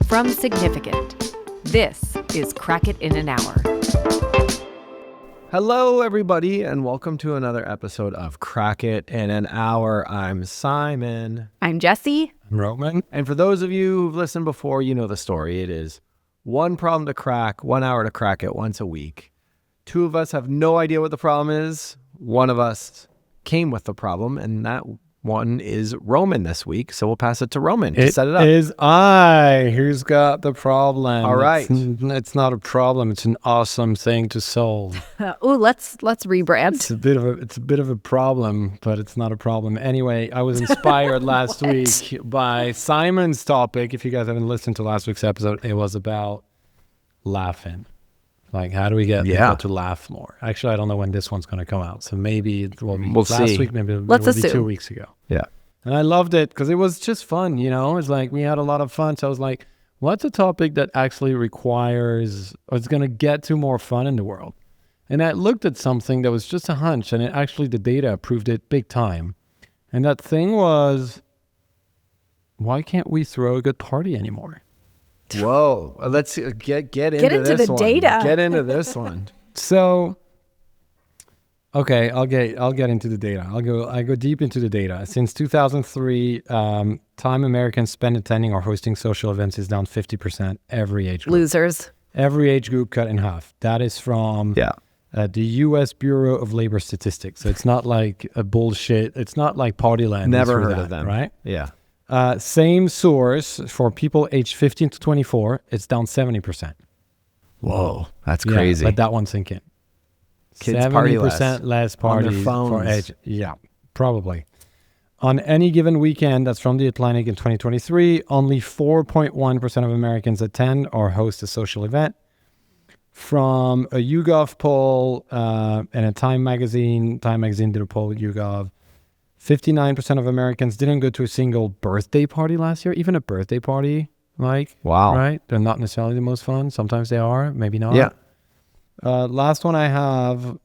from Significant. This is Crack It in an Hour. Hello, everybody, and welcome to another episode of Crack It in an Hour. I'm Simon. I'm Jesse. I'm Roman. And for those of you who've listened before, you know the story. It is one problem to crack, 1 hour to crack it once a week. Two of us have no idea what the problem is. One of us came with the problem, and that one is Roman this week. So we'll pass it to Roman to set it up. It is I who's got the problem. All right. It's not a problem. It's an awesome thing to solve. Let's rebrand. It's a bit of a problem, but it's not a problem. Anyway, I was inspired last week by Simon's topic. If you guys haven't listened to last week's episode, it was about laughing. Like, how do we get people to laugh more? Actually, I don't know when this one's going to come out. So maybe it will be last week, maybe it will be 2 weeks ago. Yeah. And I loved it because it was just fun, you know? It's like we had a lot of fun. So I was like, what's a topic that actually requires, or it's going to get to more fun in the world? And I looked at something that was just a hunch, and the data proved it big time. And that thing was, why can't we throw a good party anymore? Whoa. Let's get into this the one. data. Get into this one. So, okay, I'll get into the data. I go deep into the data. Since 2003, time Americans spend attending or hosting social events is down 50%. Every age group. Losers. Every age group cut in half. That is from the U.S. Bureau of Labor Statistics. So it's not like a bullshit. It's not like Partyland. Never heard of them. Right? Yeah. Same source for people aged 15 to 24. It's down 70%. Whoa, that's crazy. Let that one sink in. Kids party 70% less parties on their phones. for age. Yeah, probably. On any given weekend, that's from The Atlantic in 2023, only 4.1% of Americans attend or host a social event. From a YouGov poll and a Time magazine did a poll with YouGov. 59% of Americans didn't go to a single birthday party last year, even a birthday party. Like, wow. Right? They're not necessarily the most fun. Sometimes they are, maybe not. Yeah. Last one I have,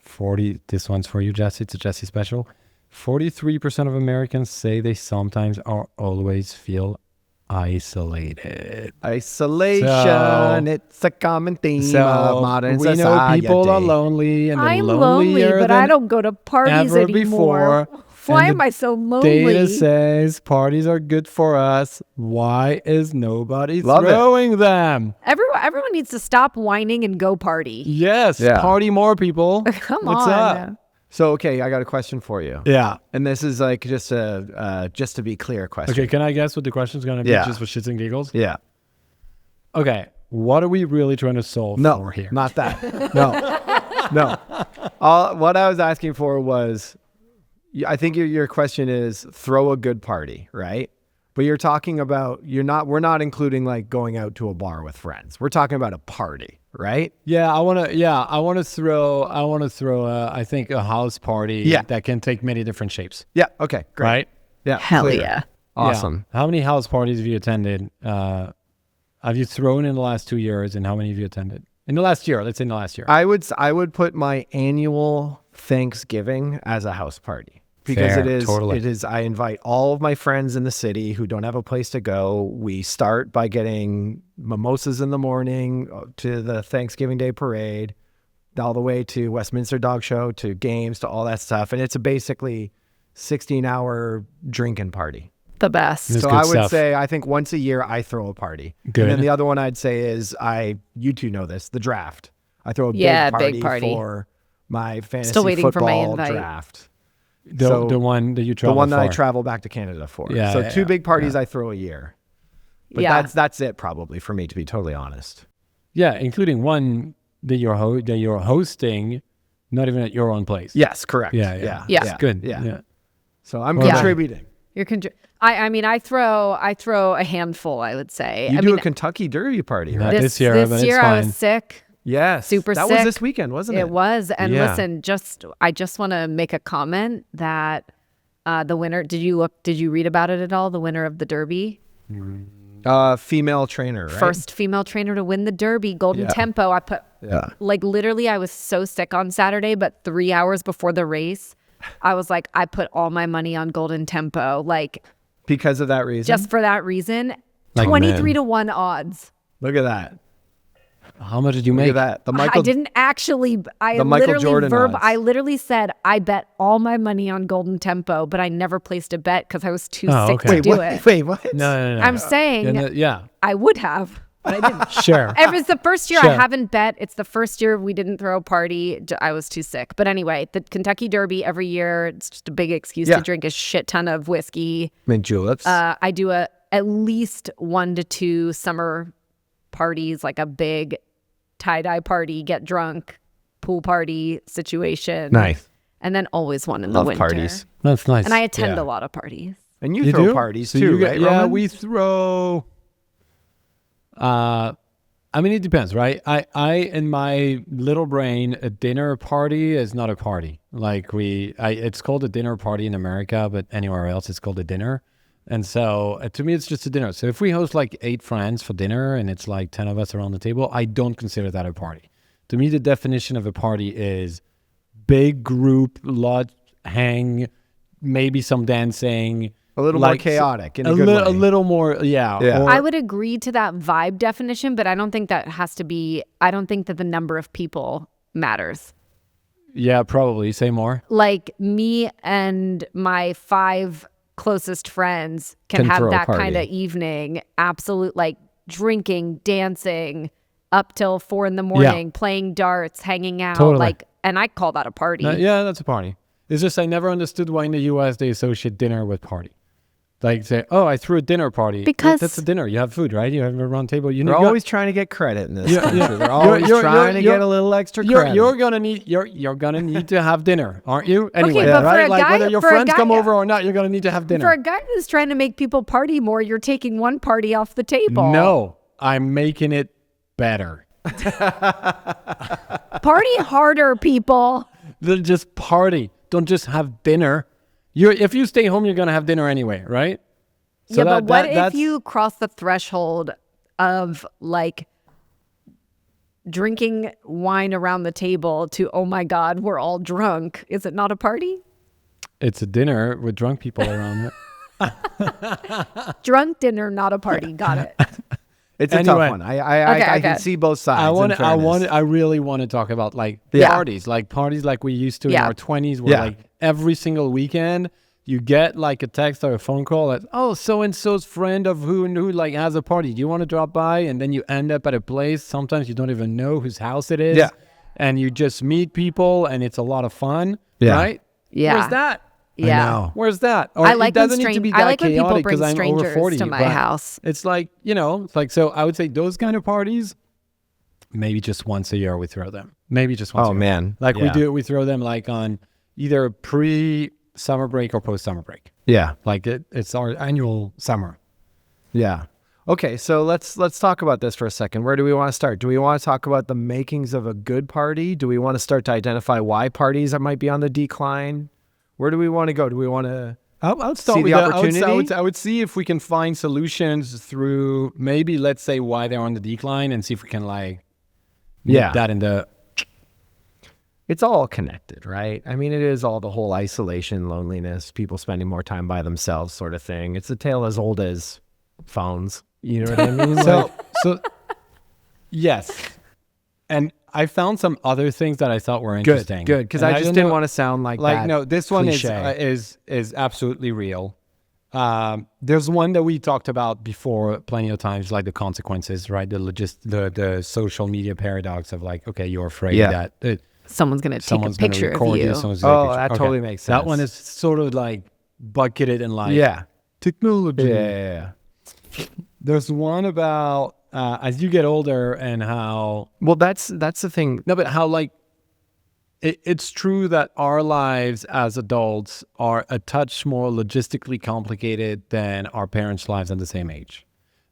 40, this one's for you, Jesse. It's a Jesse special. 43% of Americans say they sometimes or always feel isolated. Isolation, it's a common theme of modern we society. Know people are lonely and they're I'm lonely, but I don't go to parties ever anymore. before. Why And am I so lonely? Data says parties are good for us. Why is nobody Love throwing them? Everyone needs to stop whining and go party. Yes, Yeah. party more, people. Come What's on. up? So, okay, I got a question for you. Yeah. And this is like just to be clear question. Okay, can I guess what the question's going to be just for shits and giggles? Yeah. Okay, what are we really trying to solve for here? Not that. No. What I was asking for was, I think your question is throw a good party, right? But you're talking about, we're not including like going out to a bar with friends. We're talking about a party, right? Yeah, I want to throw I think a house party that can take many different shapes. Yeah. Okay. Great. Right? Yeah. Hell clear. yeah. Awesome. Yeah. How many house parties have you attended? Have you thrown in the last 2 years, and how many have you attended? In the last year, let's say in the last year. I would put my annual Thanksgiving as a house party. Because Fair, it is, I invite all of my friends in the city who don't have a place to go. We start by getting mimosas in the morning to the Thanksgiving Day parade, all the way to Westminster Dog Show, to games, to all that stuff. And it's a basically 16-hour drinking party. The best. This So good I would stuff. say, I think once a year I throw a party. Good. And then the other one I'd say is, you two know this, the draft. I throw a big party. for my fantasy Still waiting for my football invite. draft. The one that you travel The one that I for. travel back to Canada for. Yeah, so yeah, two big parties yeah. I throw a year. But Yeah. that's it probably for me, to be totally honest. Yeah, including one that you're hosting, not even at your own place. Yes, correct. Yeah. Yeah. It's good. Yeah. So I'm Yeah. contributing. I throw a handful, I would say. You do a Kentucky Derby party, right? Not this year, but it's I fine. was sick. Yes. Super that sick. was this weekend, wasn't it? It was. And Yeah. listen, I just want to make a comment that the winner, did you read about it at all? The winner of the Derby? Female trainer, right? First female trainer to win the Derby, Golden Tempo. Like literally I was so sick on Saturday, but 3 hours before the race, I was like, I put all my money on Golden Tempo. Like Because of that reason. just for that reason. Like 23 men. to 1 odds. Look at that. How much did you Look make? at that. The I Michael. didn't actually. I the Michael literally Jordan odds. I literally said I bet all my money on Golden Tempo, but I never placed a bet because I was too Oh, sick okay. to do Wait, it. wait, what? No. I'm saying Yeah. I would have, but I didn't. Sure. It was the first year Sure. I haven't bet. It's the first year we didn't throw a party. I was too sick. But anyway, the Kentucky Derby every year, it's just a big excuse Yeah. to drink a shit ton of whiskey. Mint juleps. I do at least 1 to 2 summer parties, like a big tie-dye party, get drunk, pool party situation. Nice. And then always one in Love the winter. parties. That's nice. And I attend Yeah. a lot of parties. And you, You throw do? parties So too, you get- right, Yeah, Roman? we throw. I mean, it depends, right? I in my little brain, a dinner party is not a party. Like it's called a dinner party in America, but anywhere else it's called a dinner. And so to me, it's just a dinner. So if we host like 8 friends for dinner and it's like 10 of us around the table, I don't consider that a party. To me, the definition of a party is big group, lot hang, maybe some dancing. A little more chaotic in a good A way. little more, yeah. Yeah. Or- I would agree to that vibe definition, but I don't think that has to be, I don't think that the number of people matters. yeah, probably. Say more. Like me and my 5 closest friends can Can have throw a that party. kind of evening. Absolute, like drinking, dancing up till 4 a.m, playing darts, hanging out. Totally. Like, and I call that a party. Yeah, that's a party. It's just I never understood why in the U.S. they associate dinner with party. Like say, oh, I threw a dinner party. Because- that's a dinner. You have food, right? You have a round table. You They're know, always trying to get credit in this Yeah, country. yeah. They're always trying to you're- get a little extra you're credit. gonna need you're gonna need to have dinner, aren't you? Anyway, but for right? a Like guy- whether your for a friends guy- come over or not, you're gonna need to have dinner. For a guy who's trying to make people party more, you're taking one party off the table. No, I'm making it better. Party harder, people. Then just party. Don't just have dinner. If you stay home, you're gonna have dinner anyway, right? So yeah, but what if that's- you cross the threshold of like drinking wine around the table to, oh my God, we're all drunk? Is it not a party? It's a dinner with drunk people around it. Drunk dinner, not a party. Got it. It's a Anyway. tough one. I can okay. see both sides. I really want to talk about like Yeah. parties like we used to in Yeah. our 20s, where Yeah. like every single weekend you get like a text or a phone call that, oh, so and so's friend of who and who like has a party. Do you want to drop by? And then you end up at a place. Sometimes you don't even know whose house it is. Yeah. And you just meet people, and it's a lot of fun. Yeah. Right? Yeah. Where's that? Yeah. know. Where's that? Or I it like when doesn't need to be that I like when people chaotic bring 'cause I'm over strangers 40, to my but house. It's like, it's like, so I would say those kind of parties, maybe just once a year we throw them. Maybe just once a Oh, year. man. Like Yeah. we throw them like on either pre-summer break or post-summer break. Yeah. Like it's our annual summer. Yeah. Okay, so let's talk about this for a second. Where do we want to start? Do we want to talk about the makings of a good party? Do we want to start to identify why parties might be on the decline? Where do we want to go? Do we want to I would start see with the that. opportunity? I would see if we can find solutions through maybe, let's say, why they're on the decline, and see if we can like Yeah. nip that in the It's all connected, right? I mean, it is all the whole isolation, loneliness, people spending more time by themselves sort of thing. It's a tale as old as phones. You know what I mean? So yes. And I found some other things that I thought were interesting. Good, because I just didn't want to sound like that no, this one cliche. is absolutely real. There's one that we talked about before plenty of times, like the consequences, right? The social media paradox of like, okay, you're afraid Yeah. that Someone's going to take a someone's going to picture of record you. you. Someone's gonna Oh, take a that picture. totally makes That sense. one is sort of like bucketed in like Yeah. technology. Yeah. There's one about as you get older and how Well, that's the thing. no, but how like it's true that our lives as adults are a touch more logistically complicated than our parents' lives at the same age.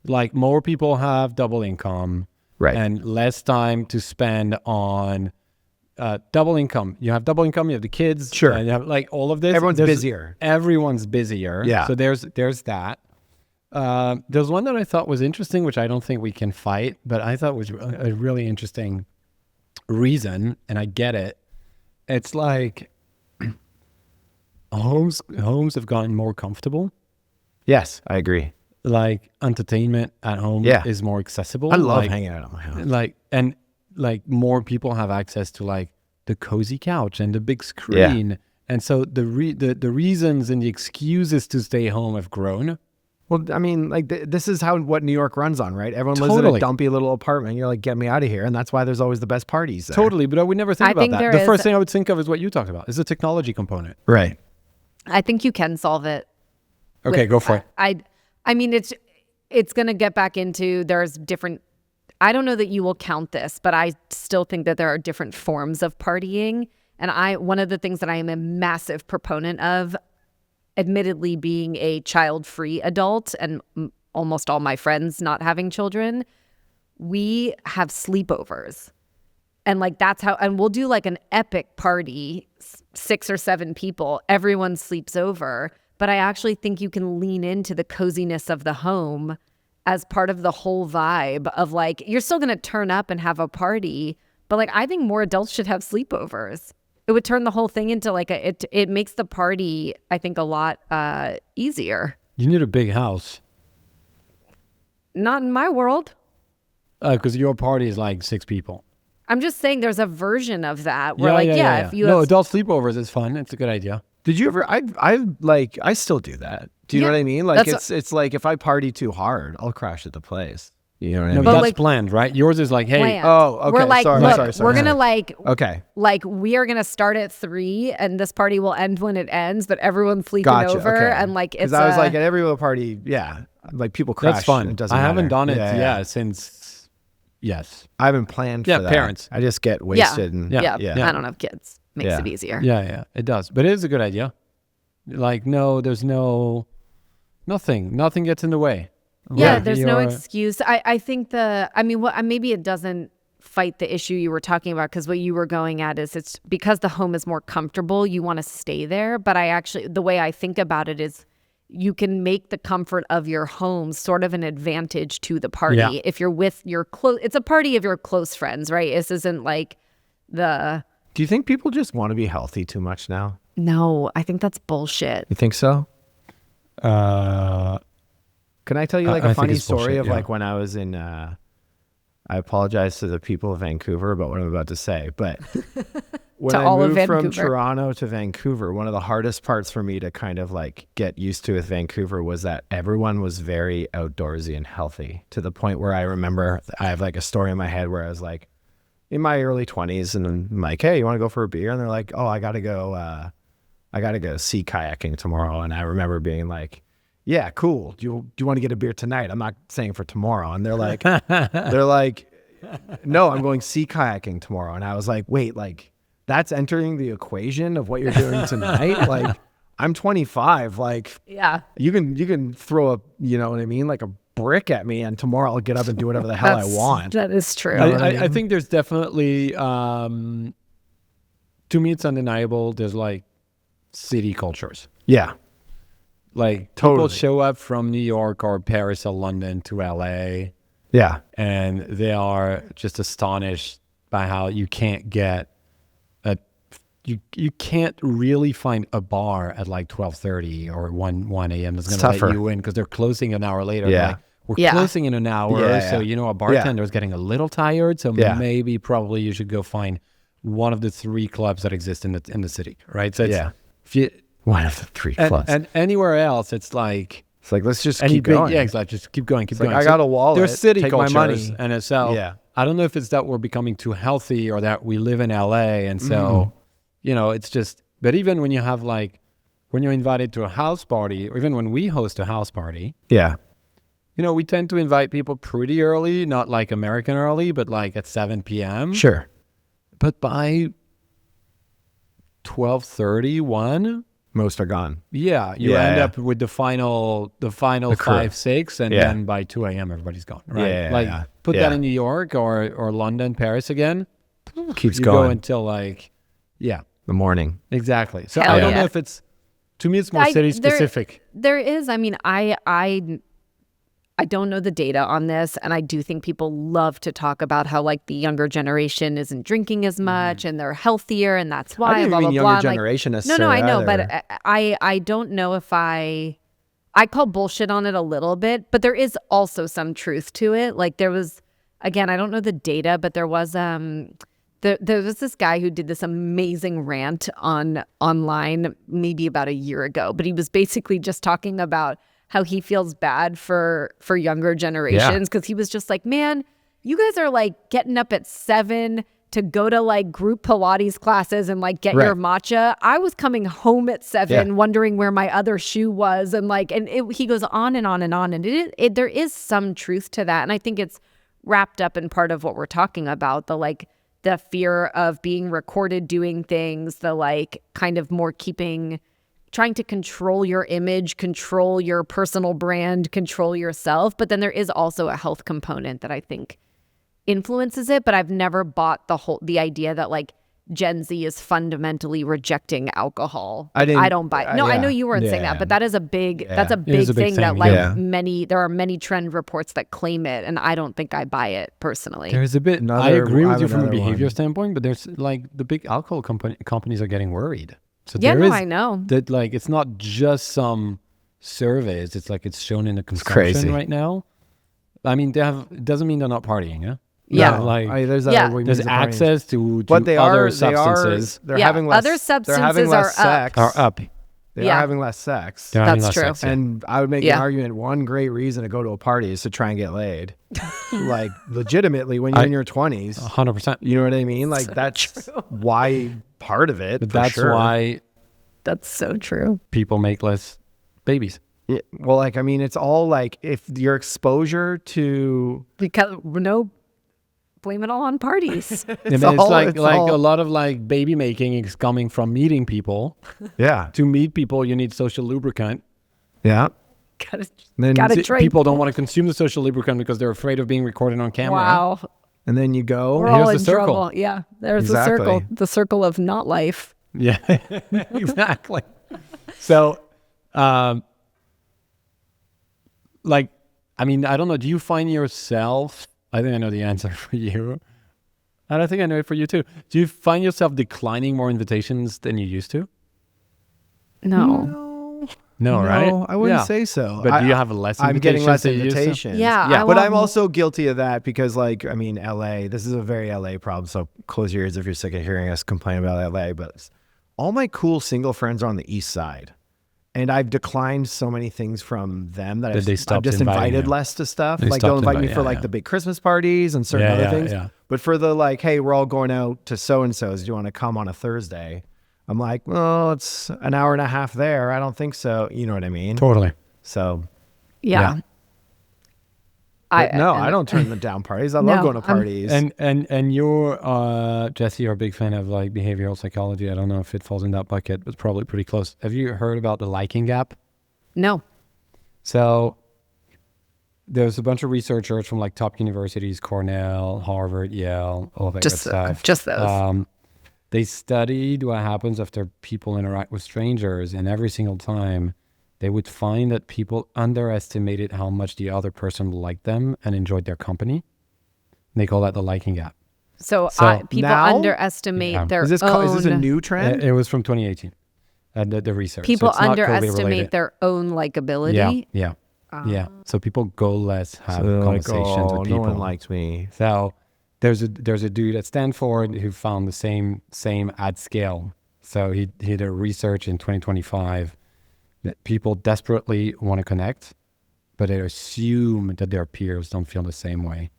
Like more people have double income, Right. and less time to spend on double income. You have double income, you have the kids, Sure. and you have like all of this. Everyone's There's- busier. Everyone's busier. Yeah. So there's that. There's one that I thought was interesting, which I don't think we can fight, but I thought was a really interesting reason, and I get it. It's like homes have gotten more comfortable, Yes, I agree. Like entertainment at home Yeah. is more accessible. I love like, hanging out at my house. like and like more people have access to like the cozy couch and the big screen. And so the reasons and the excuses to stay home have grown. Well, I mean, like this is what New York runs on, right? Everyone lives in Totally. a dumpy little apartment. You're like, get me out of here, and that's why there's always the best parties there. Totally, but I would never think I about think that. there The is- first thing I would think of is what you talked about, is the technology component. Right. I think you can solve it. Okay, with- go for it. I mean, it's going to get back into, there's different, I don't know that you will count this, but I still think that there are different forms of partying. And one of the things that I am a massive proponent of, admittedly being a child-free adult and almost all my friends not having children, we have sleepovers. And like that's how, and we'll do like an epic party, 6 or 7 people, everyone sleeps over. But I actually think you can lean into the coziness of the home as part of the whole vibe of like, you're still going to turn up and have a party, but like, I think more adults should have sleepovers. It would turn the whole thing into like it makes the party, I think, a lot easier. You need a big house. Not in my world. Because your party is like 6 people. I'm just saying there's a version of that where if you no, have, adult sleepovers is fun. It's a good idea. Did you ever? I still do that. Do you know Yeah, what I mean? Like that's it's like if I party too hard, I'll crash at the place. You know what I No, mean? but that's like- planned, right? Yours is like, hey, planned. Oh, okay, We're like, sorry, look, sorry, we're sorry. gonna like Okay, we are gonna start at 3 and this party will end when it ends, but everyone's sleeping gotcha. over Okay. and like it's because I was like at every little party, yeah, like people crash. that's fun. It doesn't I haven't matter. done it, Yeah. since, yes. I haven't planned Yeah, for that. parents. I just get wasted. And, yeah, yeah. I don't have kids. Makes Yeah. it easier. Yeah, it does. But it is a good idea. Like, no, there's nothing gets in the way. Yeah, Like, there's no you're- excuse. I think maybe it doesn't fight the issue you were talking about, because what you were going at is it's because the home is more comfortable, you want to stay there. But the way I think about it is you can make the comfort of your home sort of an advantage to the party. Yeah. If you're with your it's a party of your close friends, right? This isn't like Do you think people just want to be healthy too much now? no, I think that's bullshit. You think so? Uh, Can I tell you like I a think funny it's story bullshit, of yeah. like when I was in I apologize to the people of Vancouver about what I'm about to say, but when To I all of moved from Vancouver. Toronto to Vancouver, one of the hardest parts for me to kind of like get used to with Vancouver was that everyone was very outdoorsy and healthy, to the point where I remember I have like a story in my head where I was like in my early 20s and I'm like, hey, you want to go for a beer? And they're like, oh, I gotta go sea kayaking tomorrow. And I remember being like, yeah, cool. Do you want to get a beer tonight? I'm not saying for tomorrow. And they're like, no, I'm going sea kayaking tomorrow. And I was like, wait, like that's entering the equation of what you're doing tonight? Like I'm 25. Like Yeah. you can throw a, you know what I mean? Like a brick at me and tomorrow I'll get up and do whatever the hell I want. That is true. I think there's definitely, to me, it's undeniable. There's like city cultures. Yeah. Like Totally. people show up from New York or Paris or London to LA, Yeah. and they are just astonished by how you can't get you can't really find a bar at like 12:30 or 1 a.m. that's going to let tougher. you in, because they're closing an hour later. Yeah. Like, we're Yeah. closing in an hour, Yeah, so yeah. a bartender is getting a little tired. So Yeah. maybe probably you should go find one of the 3 clubs that exist in the city, right? So it's, Yeah. if you, One of the 3 and, plus. and anywhere else, it's like It's like, let's just any keep big, going. yeah, exactly. Just keep going, keep like, going. I got a wallet, There's city take my cultures, money. and so Yeah. I don't know if it's that we're becoming too healthy or that we live in LA, and so Mm-hmm. it's just. But even when you have when you're invited to a house party, or even when we host a house party, Yeah. we tend to invite people pretty early, not like American early, but like at 7 p.m. Sure. But by 12:30, 1. Most are gone. Yeah, you Yeah, end yeah. up with the final crew. 5, 6, and Yeah. then by 2 a.m. everybody's gone. Right? Yeah, like yeah. put Yeah. that in New York or London, Paris again. Keeps You going. go until The morning. exactly. So Hell I don't yeah. know if it's, to me it's more city specific. There is. I mean, I don't know the data on this, and I do think people love to talk about how like the younger generation isn't drinking as much and they're healthier, and that's why. I didn't blah mean blah younger blah. generation no, necessarily I know, either. but I don't know if I I call bullshit on it a little bit, but there is also some truth to it. Like there was, again, I don't know the data, but there was there was this guy who did this amazing rant online maybe about a year ago, but he was basically just talking about how he feels bad for younger generations because he was just like, man, you guys are like getting up at 7 to go to like group Pilates classes and like get your matcha. I was coming home at 7 wondering where my other shoe was. And like, he goes on and on and on. And there is some truth to that. And I think it's wrapped up in part of what we're talking about, the fear of being recorded doing things, the like kind of more trying to control your image, control your personal brand, control yourself. But then there is also a health component that I think influences it, but I've never bought the idea that like Gen Z is fundamentally rejecting alcohol. I don't buy it. No, I know you weren't saying that, but that is a big that's a big thing that like there are many trend reports that claim it, and I don't think I buy it personally. There's a bit I agree with you from a behavior standpoint, but there's like the big alcohol companies are getting worried. So I know that like it's not just some surveys, it's like it's shown in the consumption right now. I mean, it doesn't mean they're not partying, yeah? Yeah, no, like there's access to other substances. They're having less. Other substances they're having less sex. Are up. They are having less sex. That's true. Sex, and I would make an argument. One great reason to go to a party is to try and get laid. Like legitimately, when you're in your 20s, 100%. You know what I mean? Like that's why part of it. But that's why. That's so true. People make less babies. Yeah, well, like I mean, it's all like if your exposure to blame it all on parties. It's like a lot of like baby making is coming from meeting people. Yeah. To meet people, you need social lubricant. Yeah. Gotta drink. People don't want to consume the social lubricant because they're afraid of being recorded on camera. Wow. And then you go. We're all in trouble. Yeah. There's the circle of not life. Yeah. Exactly. So, like, I mean, I don't know. Do you find yourself? I think I know the answer for you. And I think I know it for you too. Do you find yourself declining more invitations than you used to? No, right? I wouldn't say so. But do you have less invitations? I'm getting less invitations. Yeah. But I'm also guilty of that because, like, I mean, LA, this is a very LA problem. So close your ears if you're sick of hearing us complain about LA. But all my cool single friends are on the East Side. And I've declined so many things from them that I've just invited less to stuff. Like they'll invite me for like the big Christmas parties and certain other things. Yeah. But for the like, hey, we're all going out to so-and-so's. Do you want to come on a Thursday? I'm like, well, it's an hour and a half there. I don't think so. You know what I mean? Totally. So. Yeah. I don't turn them down parties. I love going to parties. And you're, Jesse, you're a big fan of like behavioral psychology. I don't know if it falls in that bucket, but it's probably pretty close. Have you heard about the liking gap? No. So there's a bunch of researchers from like top universities, Cornell, Harvard, Yale, all that good stuff. Just those. They studied what happens after people interact with strangers, and every single time they would find that people underestimated how much the other person liked them and enjoyed their company. And they call that the liking gap. So people underestimate their own... Is this a new trend? It was from 2018, the research. People underestimate their own likability? Yeah. So people go less, have conversations with people. No one likes me. So there's a dude at Stanford who found the same at scale. So he did a research in 2025 that people desperately want to connect, but they assume that their peers don't feel the same way.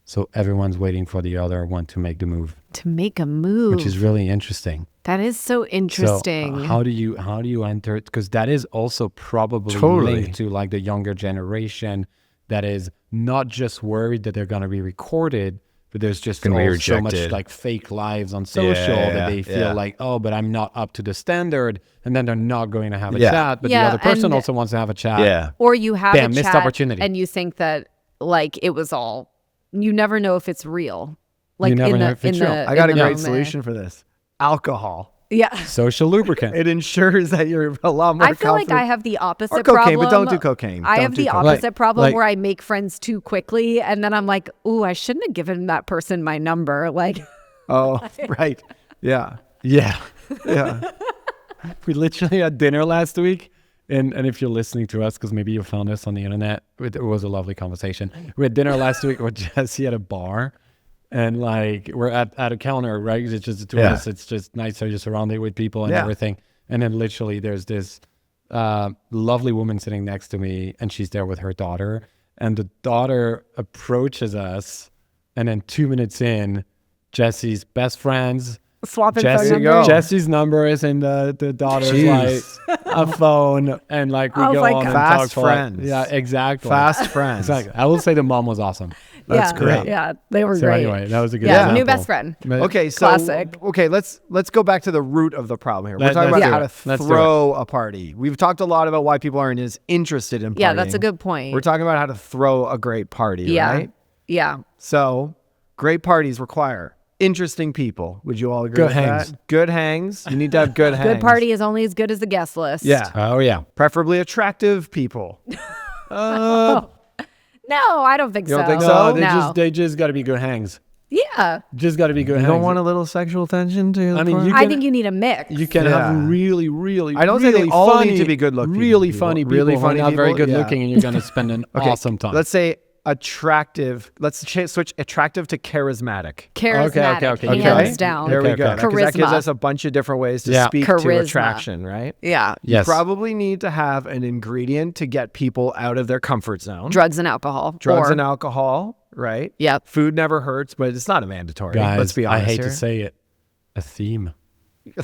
So everyone's waiting for the other one to make the move. To make a move. Which is really interesting. That is so interesting. So how do you enter it? Because that is also probably linked to like the younger generation that is not just worried that they're going to be recorded, but there's just so much like fake lives on social that they feel like, oh, but I'm not up to the standard. And then they're not going to have a chat, but the other person also wants to have a chat. Yeah. Or you have a chat missed opportunity. And you think that like it was all, you never know if it's real. Like you never know if it's real. I got a great solution for this. Alcohol. Yeah. Social lubricant. It ensures that you're a lot more I feel like I have the opposite or cocaine, problem. But don't do cocaine. I have the opposite problem where I make friends too quickly. And then I'm like, ooh, I shouldn't have given that person my number. Like. Oh, right. Yeah. Yeah. Yeah. We literally had dinner last week and if you're listening to us, because maybe you found us on the internet, it was a lovely conversation. We had dinner last week with Jesse at a bar, and like we're at a counter, right? It's just the two of us. It's just nice to just surrounded with people and everything. And then literally there's this lovely woman sitting next to me, and she's there with her daughter. And the daughter approaches us, and then 2 minutes in, Jesse's best friends. Swapping phone numbers. Jesse's number is in the daughter's like a phone, and like we go on and fast talk friends. Yeah, exactly. Fast friends. Exactly. I will say the mom was awesome. That's great. Yeah, they were So great. anyway, that was a good Yeah, example. new best friend. Okay, so Classic. okay, let's go back to the root of the problem here. We're Let's talking about do how it. to Let's do throw a party. We've talked a lot about why people aren't as interested in partying. Yeah, that's a good point. We're talking about how to throw a great party, right? Yeah. So, great parties require interesting people. Would you all agree Good with hangs. that? Good hangs. You need to have good hangs. Good party is only as good as the guest list. Yeah. Oh yeah. Preferably attractive people. No, I don't think You so. don't think No, so? they just got to be good hangs. Yeah. Just got to be good You hangs. don't want a little sexual tension to I mean, party? you I can- think you need a mix. You can Yeah. have really, really. I don't say really they all funny, need to be good-looking Really people. funny people. Really who are funny not very people, good yeah. looking, and you're gonna spend an awesome time. Let's say attractive. Let's switch attractive to charismatic. Charismatic. Okay. Hands down. There we Okay, go. okay. Because that gives Charisma. us a bunch of different ways to Yeah. speak to Charisma. attraction, right? Yeah. yes. You probably need to have an ingredient to get people out of their comfort zone. Drugs and alcohol. Drugs Or- and alcohol, right? Yep. Food never hurts, but it's not a mandatory. Guys, Let's be honest I hate here. to say it. A theme.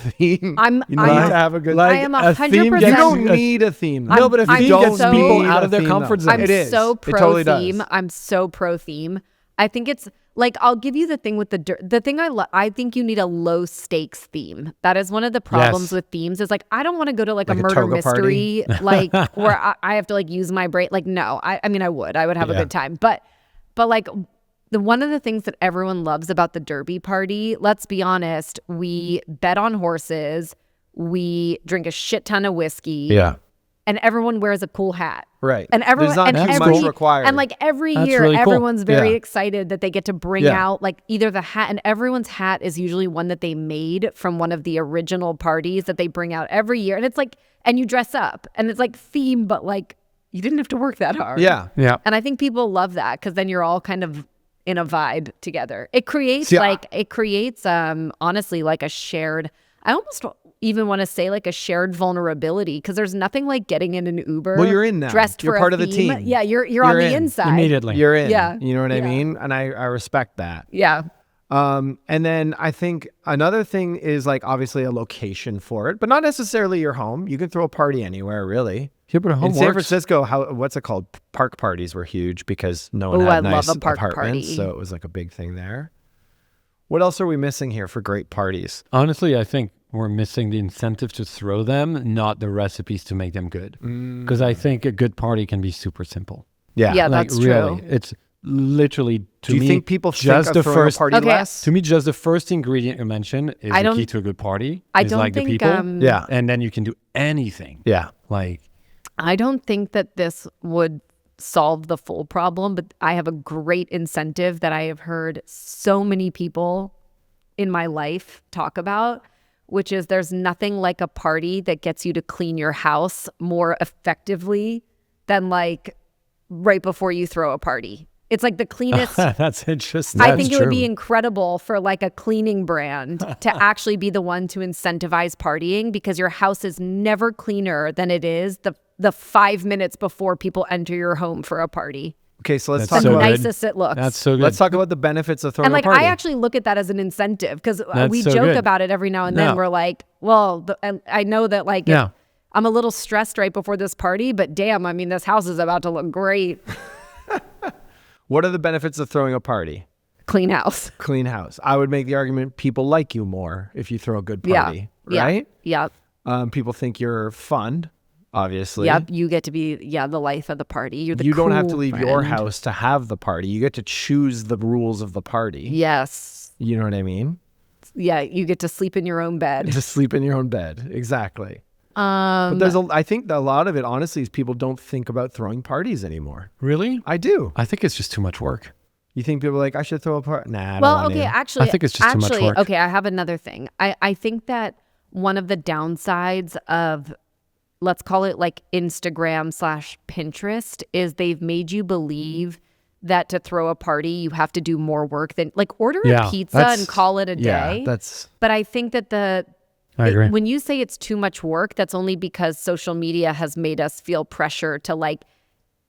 I'm you need I'm- to have a good. I am a theme 100%. you gets don't you- need a theme. I'm- No, but if I'm you so- get people need out a of their theme, comfort though. zone, I'm It is. so It pro totally does. theme. I'm so pro theme. I think it's like I'll give you the thing with the thing I think you need a low stakes theme. That is one of the problems Yes. with themes. Is like I don't want to go to like a Like a murder toga party? mystery like where I have to like use my brain. Like no, I mean I would have a Yeah. good time, but like the one of the things that everyone loves about the derby party. Let's be honest, we bet on horses. We drink a shit ton of whiskey. yeah. And everyone wears a cool hat. Right. And everyone There's not and too every, much required. And like every That's year, really cool. everyone's very Yeah. excited that they get to bring Yeah. out like either the hat, and everyone's hat is usually one that they made from one of the original parties that they bring out every year. And it's like, and you dress up, and it's like theme, but like you didn't have to work that hard. Yeah. Yeah. And I think people love that because then you're all kind of in a vibe together. It creates See, honestly like a shared. I almost even want to say like a shared vulnerability because there's nothing like getting in an Uber. Well, you're in now. Dressed You're for part a of the theme. team. Yeah, you're on You're the in. inside Immediately. You're in. Yeah. You know what I Yeah. mean? And I respect that. Yeah. And then I think another thing is like obviously a location for it, but not necessarily your home. You can throw a party anywhere, really. Yeah, but In San Francisco, what's it called? Park parties were huge because no one Ooh, had I love nice a park apartments, party. so it was like a big thing there. What else are we missing here for great parties? Honestly, I think we're missing the incentive to throw them, not the recipes to make them good. Because I think a good party can be super simple. Yeah. Yeah. Like That's really, true. it's literally to Do you me. think people just think the of throwing first a party Okay. less? To me, just the first ingredient you mentioned is I the don't- key to a good party. I is don't like think the people. Yeah. And then you can do anything. Yeah. Like I don't think that this would solve the full problem, but I have a great incentive that I have heard so many people in my life talk about, which is there's nothing like a party that gets you to clean your house more effectively than like right before you throw a party. It's like the cleanest. that's interesting. I think it would be incredible for like a cleaning brand to actually be the one to incentivize partying because your house is never cleaner than it is the 5 minutes before people enter your home for a party. Okay, so let's That's talk The so about good. nicest it looks. That's so good. let's talk about the benefits of throwing and like a party. I actually look at that as an incentive because That's we so joke good. about it every now and then. No. We're like, well, and I know that like Yeah. I'm a little stressed right before this party, but damn, I mean, this house is about to look great. What are the benefits of throwing a party? Clean house. Clean house. I would make the argument people like you more if you throw a good party, Yeah. right? Yep. People think you're fun, obviously. Yep. You get to be the life of the party. You're the You don't have to cool leave your friend. house to have the party. You get to choose the rules of the party. Yes. You know what I mean? Yeah, you get to sleep in your own bed. To sleep in your own bed. Exactly. But there's I think that a lot of it, honestly, is people don't think about throwing parties anymore. Really? I do. I think it's just too much work. You think people are like, I should throw a party? Nah, I don't Well, want okay, to. actually, I think it's just too much work. Okay, I have another thing. I think that one of the downsides of let's call it like Instagram/Pinterest, is they've made you believe that to throw a party, you have to do more work than like order a pizza and call it a day. But I think that I agree. when you say it's too much work, that's only because social media has made us feel pressure to like,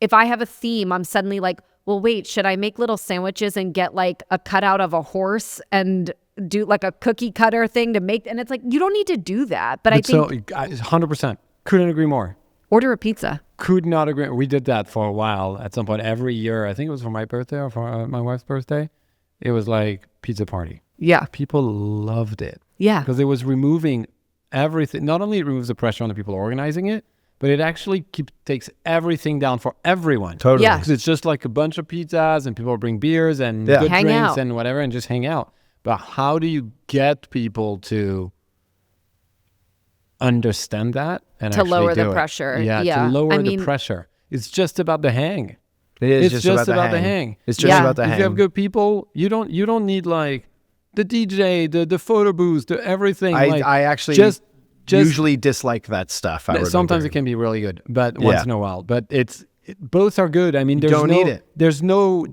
if I have a theme, I'm suddenly like, well, wait, should I make little sandwiches and get like a cutout of a horse and do like a cookie cutter thing to make, and it's like, you don't need to do that. But I think 100%. Couldn't agree more. order a pizza. Could not agree. We did that for a while. At some point every year, I think it was for my birthday or for my wife's birthday, it was like pizza party. Yeah. People loved it. Yeah. Because it was removing everything. Not only it removes the pressure on the people organizing it, but it actually takes everything down for everyone. Totally. Yeah. Because it's just like a bunch of pizzas and people bring beers and Yeah. good Hang drinks out. and whatever and just hang out. But how do you get people to understand that and To actually lower the do it? pressure. Yeah, Yeah. to lower I the mean- pressure. It's just about the hang. It is It's just about the hang. It's just Yeah. about the If hang. you have good people, you don't need like the DJ, the photo booths, the everything. Like, I actually just usually dislike that stuff. sometimes it can be really good, but once in a while. But both are good. I mean, there's don't need it. There's no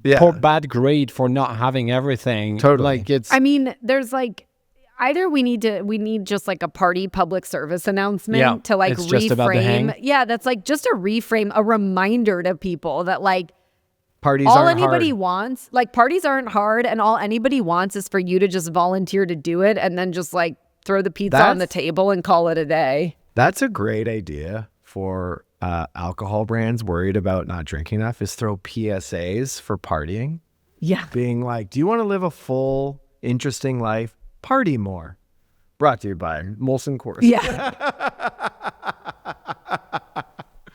Yeah. bad grade for not having everything. Totally. Like it's I mean, there's like, either we need just like a party public service announcement Yeah, to like it's just about the hang. reframe. Yeah, that's like just a reframe, a reminder to people that like Parties all aren't anybody hard. wants, like parties aren't hard, and all anybody wants is for you to just volunteer to do it and then just like throw the pizza on the That's- table and call it a day. That's a great idea for alcohol brands worried about not drinking enough, is throw PSAs for partying. Yeah. Being like, do you want to live a full, interesting life? Party more. Brought to you by Molson Coors. Yeah.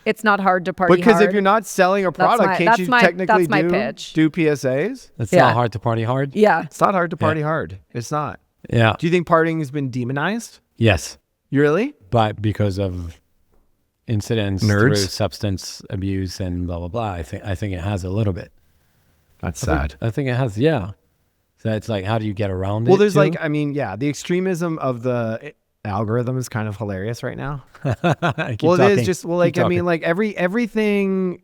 It's not hard to party Because hard. if you're not selling a product, can't that's you my- technically that's my pitch. do PSAs? it's Yeah. not hard to party hard. Yeah. It's not hard to party hard. It's not. Yeah. Do you think partying has been demonized? Yes. You really? But because of incidents Nerds? through substance abuse and blah blah blah, I think it has a little bit. That's sad. I think it has, yeah. So it's like, how do you get around it? Well, there's too? like, I mean, yeah, the extremism of the algorithm is kind of hilarious right now. Keep Well, it talking. is just, well, like, Keep I mean, talking. like everything,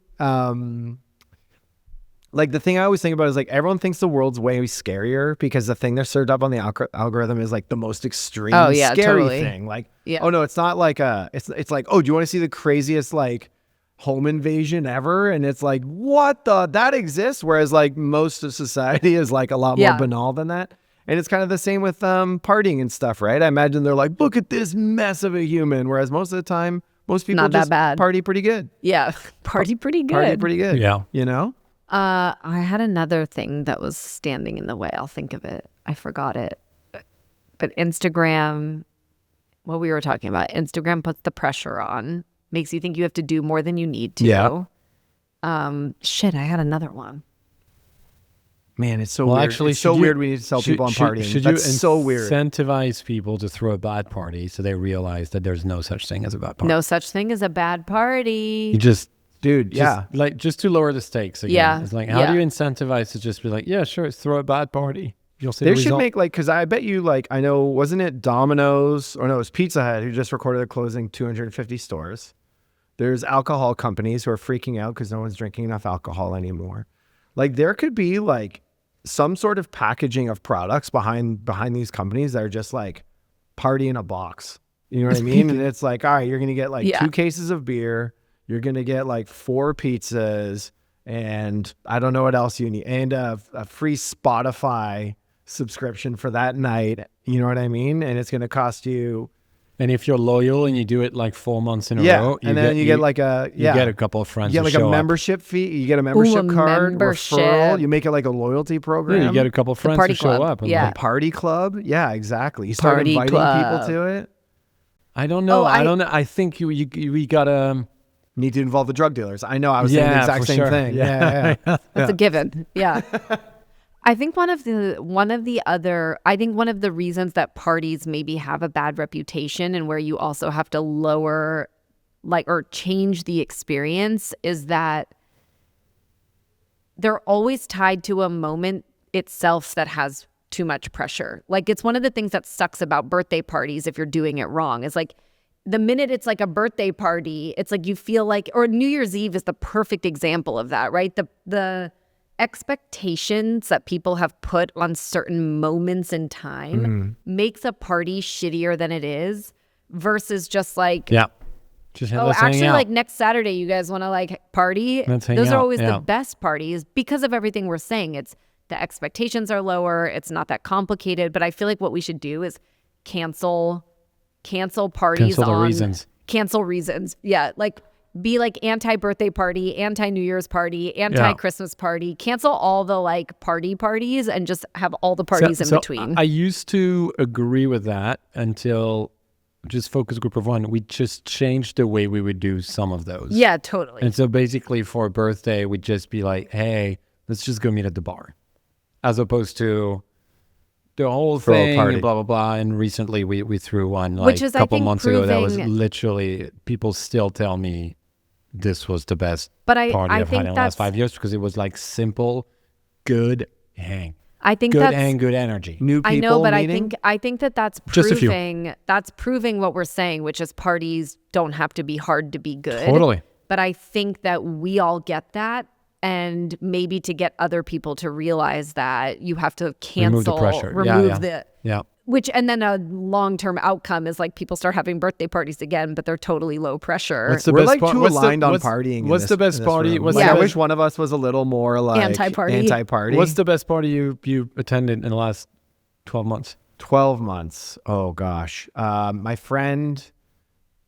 like the thing I always think about is like everyone thinks the world's way scarier because the thing they're served up on the algorithm is like the most extreme, Oh, yeah, scary totally. thing. Like, Yeah. oh no, it's not like it's like, oh, do you want to see the craziest like home invasion ever? And it's like, what that exists? Whereas like most of society is like a lot more Yeah. banal than that. And it's kind of the same with partying and stuff, right? I imagine they're like, look at this mess of a human. Whereas most of the time, most people Not that just bad. party pretty good. Yeah. Party pretty good. Party pretty good. Yeah. You know? I had another thing that was standing in the way. I'll think of it. I forgot it. But Instagram, what we were talking about, Instagram puts the pressure on, makes you think you have to do more than you need to. Yeah. Shit, I had another one. Man, it's so Well, weird. actually, it's so should you- weird we need to sell people on partying. Should That's you so weird. incentivize people to throw a bad party so they realize that there's no such thing as a bad party? No such thing as a bad party. You just Dude, yeah. just to lower the stakes again. Yeah, It's like, how do yeah. you incentivize to just be like, yeah, sure, throw a bad party. You'll see They the should result. make like, because I bet you like, I know, wasn't it Domino's or no, it was Pizza Hut who just recorded they're closing 250 stores. There's alcohol companies who are freaking out because no one's drinking enough alcohol anymore. Like there could be like some sort of packaging of products behind these companies that are just like party in a box. You know what I mean? And it's like, all right, you're going to get like Yeah. 2 cases of beer. You're going to get like 4 pizzas and I don't know what else you need. And a free Spotify subscription for that night. You know what I mean? And it's going to cost you. And if you're loyal and you do it like 4 months in a Yeah. row, And then you get like a, you yeah. get a couple of friends You get to like show a up. membership fee. You get a membership a card, membership. referral. You make it like a loyalty program. Yeah, you get a couple of friends party to show club. up. And Yeah. like, A party club. Yeah, exactly. You start Party inviting club. people to it. I don't know. Oh, I I- don't know. I think we gotta. Need to involve the drug dealers. I know. I was saying the Yeah, exact for same sure. thing. Yeah. Yeah. That's a given. Yeah. I think one of the reasons that parties maybe have a bad reputation and where you also have to lower or change the experience is that they're always tied to a moment itself that has too much pressure. Like it's one of the things that sucks about birthday parties if you're doing it wrong. Is like the minute it's like a birthday party, it's like you feel like, or New Year's Eve is the perfect example of that, right? The expectations that people have put on certain moments in time makes a party shittier than it is versus just like, Yeah. Just oh, let's hang actually, out. like next Saturday, you guys want to like party? Let's hang Those are out, always yeah. the best parties because of everything we're saying. It's the expectations are lower. It's not that complicated. But I feel like what we should do is cancel parties Cancel the on reasons. cancel reasons. Yeah, like be like anti-birthday party, anti-New Year's party, anti-Christmas party. Cancel all the like parties and just have all the parties in between. I used to agree with that until just focus group of one. We just changed the way we would do some of those. Yeah, totally. And so basically for a birthday, we'd just be like, hey, let's just go meet at the bar. As opposed to the whole Throw a thing party. and blah, blah, blah. And recently we threw one like Which is, a I couple think, months ago that was proving- literally, people still tell me this was the best But I party I've think had in the last that's- 5 years because it was like simple, good hang. I think Good that's hang, good energy. New people I know, but meeting? I think that's Just a few. proving what we're saying, which is parties don't have to be hard to be good. Totally. But I think that we all get that, and maybe to get other people to realize that you have to cancel, Remove the pressure. remove Yeah. which, and then a long-term outcome is like people start having birthday parties again, but they're totally low pressure. What's the We're best like part- too what's the- aligned on what's- partying. in what's this- the best in this party- room. what's Like, the I best- wish one of us was a little more like Anti-party. Anti-party. What's the best party you attended in the last 12 months? 12 months? Oh gosh, my friend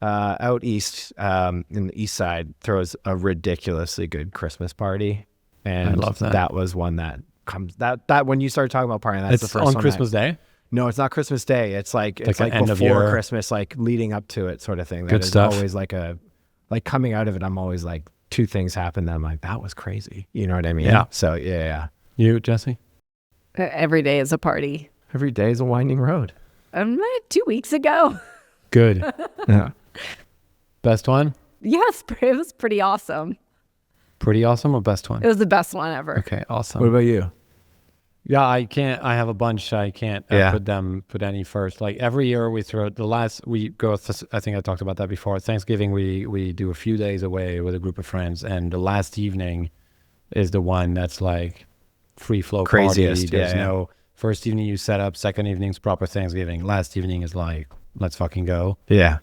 out east in the east side throws a ridiculously good Christmas party, and I love that. That was one that comes that when you start talking about partying, that's the It's first on one Christmas Day. No, it's not Christmas Day. It's like an end of before year. Christmas, like leading up to it, sort of thing. That Good is stuff. always like coming out of it. I'm always like two things happen. That I'm like, that was crazy. You know what I mean? Yeah. So yeah. You, Jesse? Every day is a party. Every day is a winding road. 2 weeks ago. Good. Yeah. Best one? Yes, it was pretty awesome. Pretty awesome or best one? It was the best one ever. Okay, awesome. What about you? Yeah, I have a bunch. I can't Yeah. put any first. Like every year we throw I think I talked about that before. Thanksgiving, we do a few days away with a group of friends. And the last evening is the one that's like free flow Craziest, party. There's yeah. no first evening you set up, second evening's proper Thanksgiving. Last evening is like, let's fucking go. Yeah.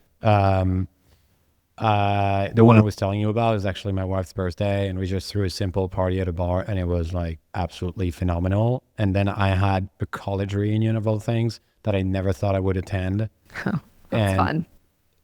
The one I was telling you about is actually my wife's birthday, and we just threw a simple party at a bar, and it was like absolutely phenomenal. And then I had a college reunion of all things that I never thought I would attend. That's And fun.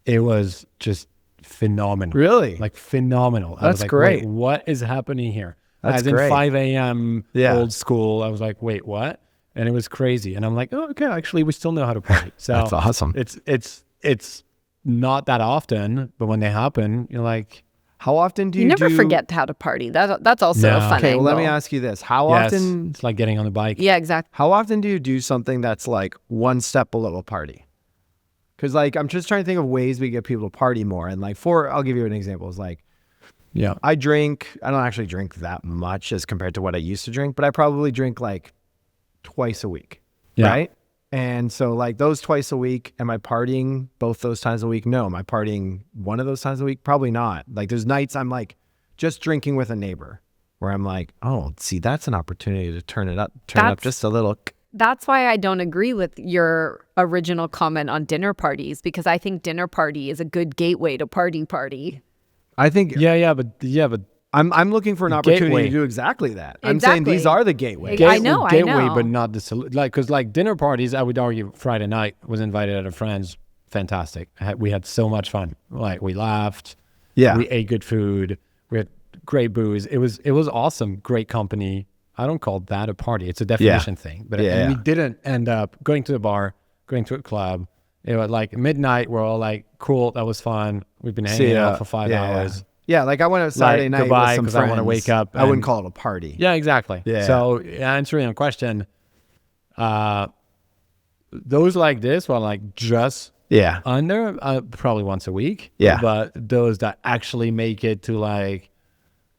It was just phenomenal. Really? Like phenomenal. I was That's like, great. Wait, what is happening here? That's As in great. 5 a.m. Yeah. old school. I was like, wait, what? And it was crazy. And I'm like, oh, okay, actually, we still know how to party. So That's awesome. It's not that often, but when they happen, you're like, How often do You you never do... forget how to party. That's also a No. fun Okay, well, let me angle. ask you this: How yes, often? it's like getting on the bike. Yeah, exactly. How often do you do something that's like one step below a party? Because like I'm just trying to think of ways we get people to party more. And like I'll give you an example. It's like Yeah. I don't actually drink that much as compared to what I used to drink, but I probably drink like twice a week. Yeah. Right. And so like those twice a week, am I partying both those times a week? No. Am I partying one of those times a week? Probably not. Like there's nights I'm like just drinking with a neighbor where I'm like, oh, see, that's an opportunity to turn it up That's- just a little. That's why I don't agree with your original comment on dinner parties, because I think dinner party is a good gateway to party. I think Yeah, but I'm looking for an opportunity Gateway. to do exactly that. I'm saying these Exactly. are the gateways. I know. gateway, but not the like, because like dinner parties, I would argue Friday night was invited at a friend's, fantastic. We had so much fun. Like we laughed, Yeah. we ate good food, we had great booze. It was awesome, great company. I don't call that a party. It's a definition thing. But Yeah, and yeah. we didn't end up going to the bar, going to a club. It was like midnight. We're all like, cool, that was fun. We've been hanging out for 5 hours. Yeah, like I went out Saturday night goodbye, with some 'cause friends. I wanna wake up I wouldn't and- call it a party. Yeah, exactly. Yeah. So answering your question, those like this were like just Yeah. under probably once a week. Yeah. But those that actually make it to like